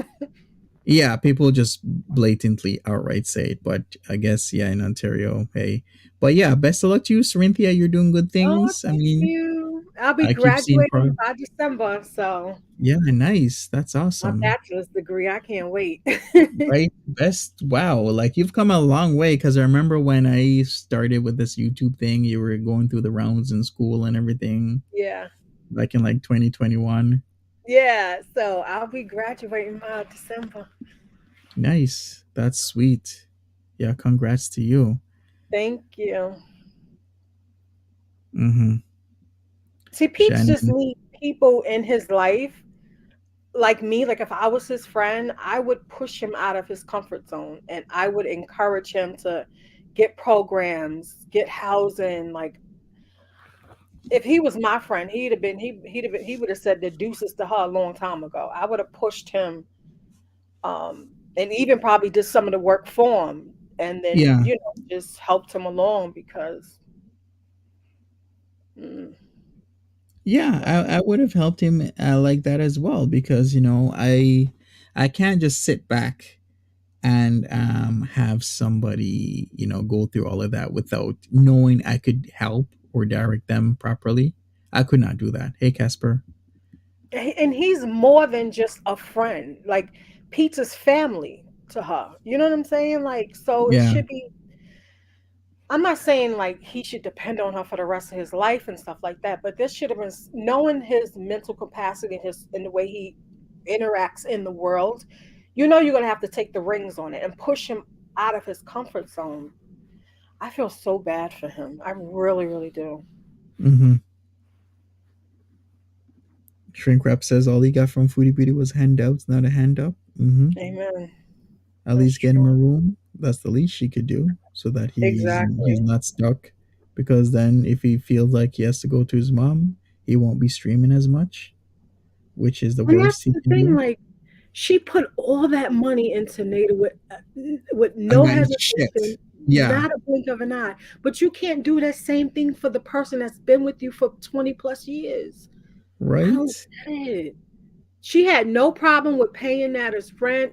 Yeah, people just blatantly outright say it, but I guess yeah, in Ontario, hey. But yeah, best of luck to you, Cerinthia. You're doing good Oh, things. I thank mean, you. I'll be I keep seeing graduating pro. by December, so Yeah, nice. That's my awesome. bachelor's degree. I can't wait. Right? Best. Wow. Like you've come a long way. Because I remember when I started with this YouTube thing, you were going through the rounds in school and everything, Yeah. like in like 2021. Yeah. So I'll be graduating by December. Nice. That's sweet. Yeah. Congrats to you. Thank you. Mm-hmm. See, Pete's just Shannon. need people in his life like me. Like if I was his friend, I would push him out of his comfort zone and I would encourage him to get programs, get housing. Like if he was my friend, he would have said the deuces to her a long time ago. I would have pushed him, and even probably did some of the work for him, and then Yeah. just helped him along because mm, Yeah, I would have helped him like that as well because I can't just sit back and have somebody go through all of that without knowing I could help or direct them properly. I could not do that. Hey Casper. And he's more than just a friend. Like Pete's family to her. You know what I'm saying? Like, so it Yeah. should be. I'm not saying like he should depend on her for the rest of his life and stuff like that, but this should have been knowing his mental capacity, his and the way he interacts in the world. You know, you're gonna have to take the rings on it and push him out of his comfort zone. I feel so bad for him. I really, really do. Mm-hmm. Shrink wrap says all he got from Foodie Beauty was handouts, not a hand up. Mm-hmm. Amen. At That's least get him true. a room. That's the least she could do, so that he's Exactly. not stuck. Because then, if he feels like he has to go to his mom, he won't be streaming as much, which is the And that's worst he the can thing. do. Like she put all that money into Nada with And no then shit. hesitation, Yeah. not a blink of an eye. But you can't do that same thing for the person that's been with you for 20 plus years. I don't Right. get it. She had no problem with paying that as rent,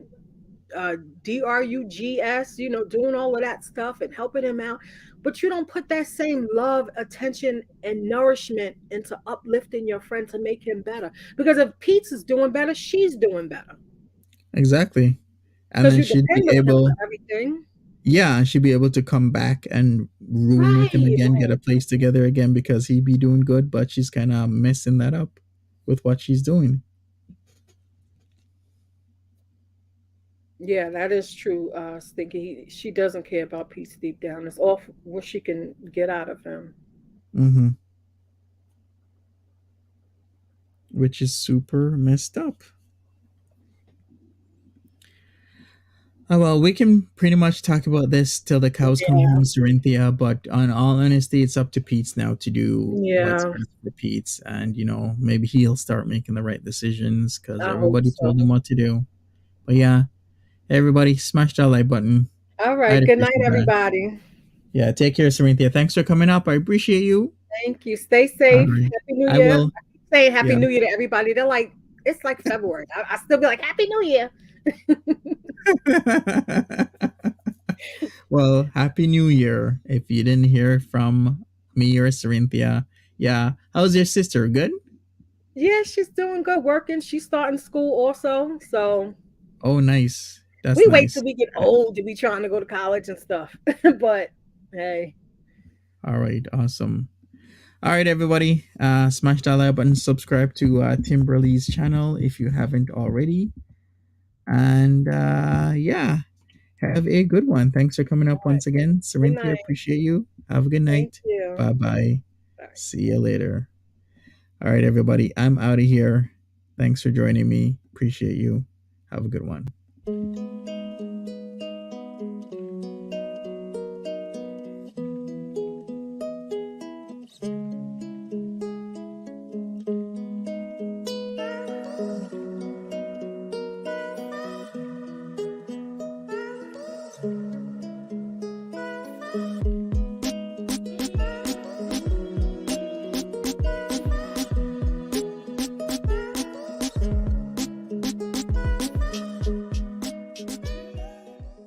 drugs, doing all of that stuff and helping him out. But you don't put that same love, attention, and nourishment into uplifting your friend to make him better. Because if Pete's is doing better, she's doing better. Exactly. And Because then you she'd be depend on him able, for everything. yeah, she'd be able to come back and room with him Right. again, get a Like, place together again, because he'd be doing good, but she's kind of messing that up with what she's doing. yeah, that is true. Stinky. She doesn't care about Pete's deep down. It's all what she can get out of him. Mm-hmm. Which is super messed up. Oh, well, we can pretty much talk about this till the cows come Yeah. home, Cerinthia. But on all honesty, it's up to Pete's now to do what's Yeah. best for Pete's, and maybe he'll start making the right decisions because I hope everybody so. told him what to do. But yeah, everybody, smash that like button. All I'd right. Good night, appreciate that. everybody. Yeah, take care, Cerinthia. Thanks for coming up. I appreciate you. Thank you. Stay All safe. right, Happy New I Year. will. I keep saying Happy Yeah. New Year to everybody. They're like, it's like February. I still be like, Happy New Year. Well, happy New Year. If you didn't hear from me or Cerinthia, yeah. How's your sister? Good. Yeah, she's doing good working. She's starting school also. So Oh, nice. That's we wait till nice. we get old to be trying to go to college and stuff. But hey, All right, awesome. All right, everybody. Smash that like button, subscribe to Timberly's channel if you haven't already. And yeah, have a good one. Thanks for coming up once again. good Cerinthia, night. appreciate you. Have a good Thank night. you. Bye bye. Bye. See you later. All right, everybody. I'm out of here. Thanks for joining me. Appreciate you. Have a good one.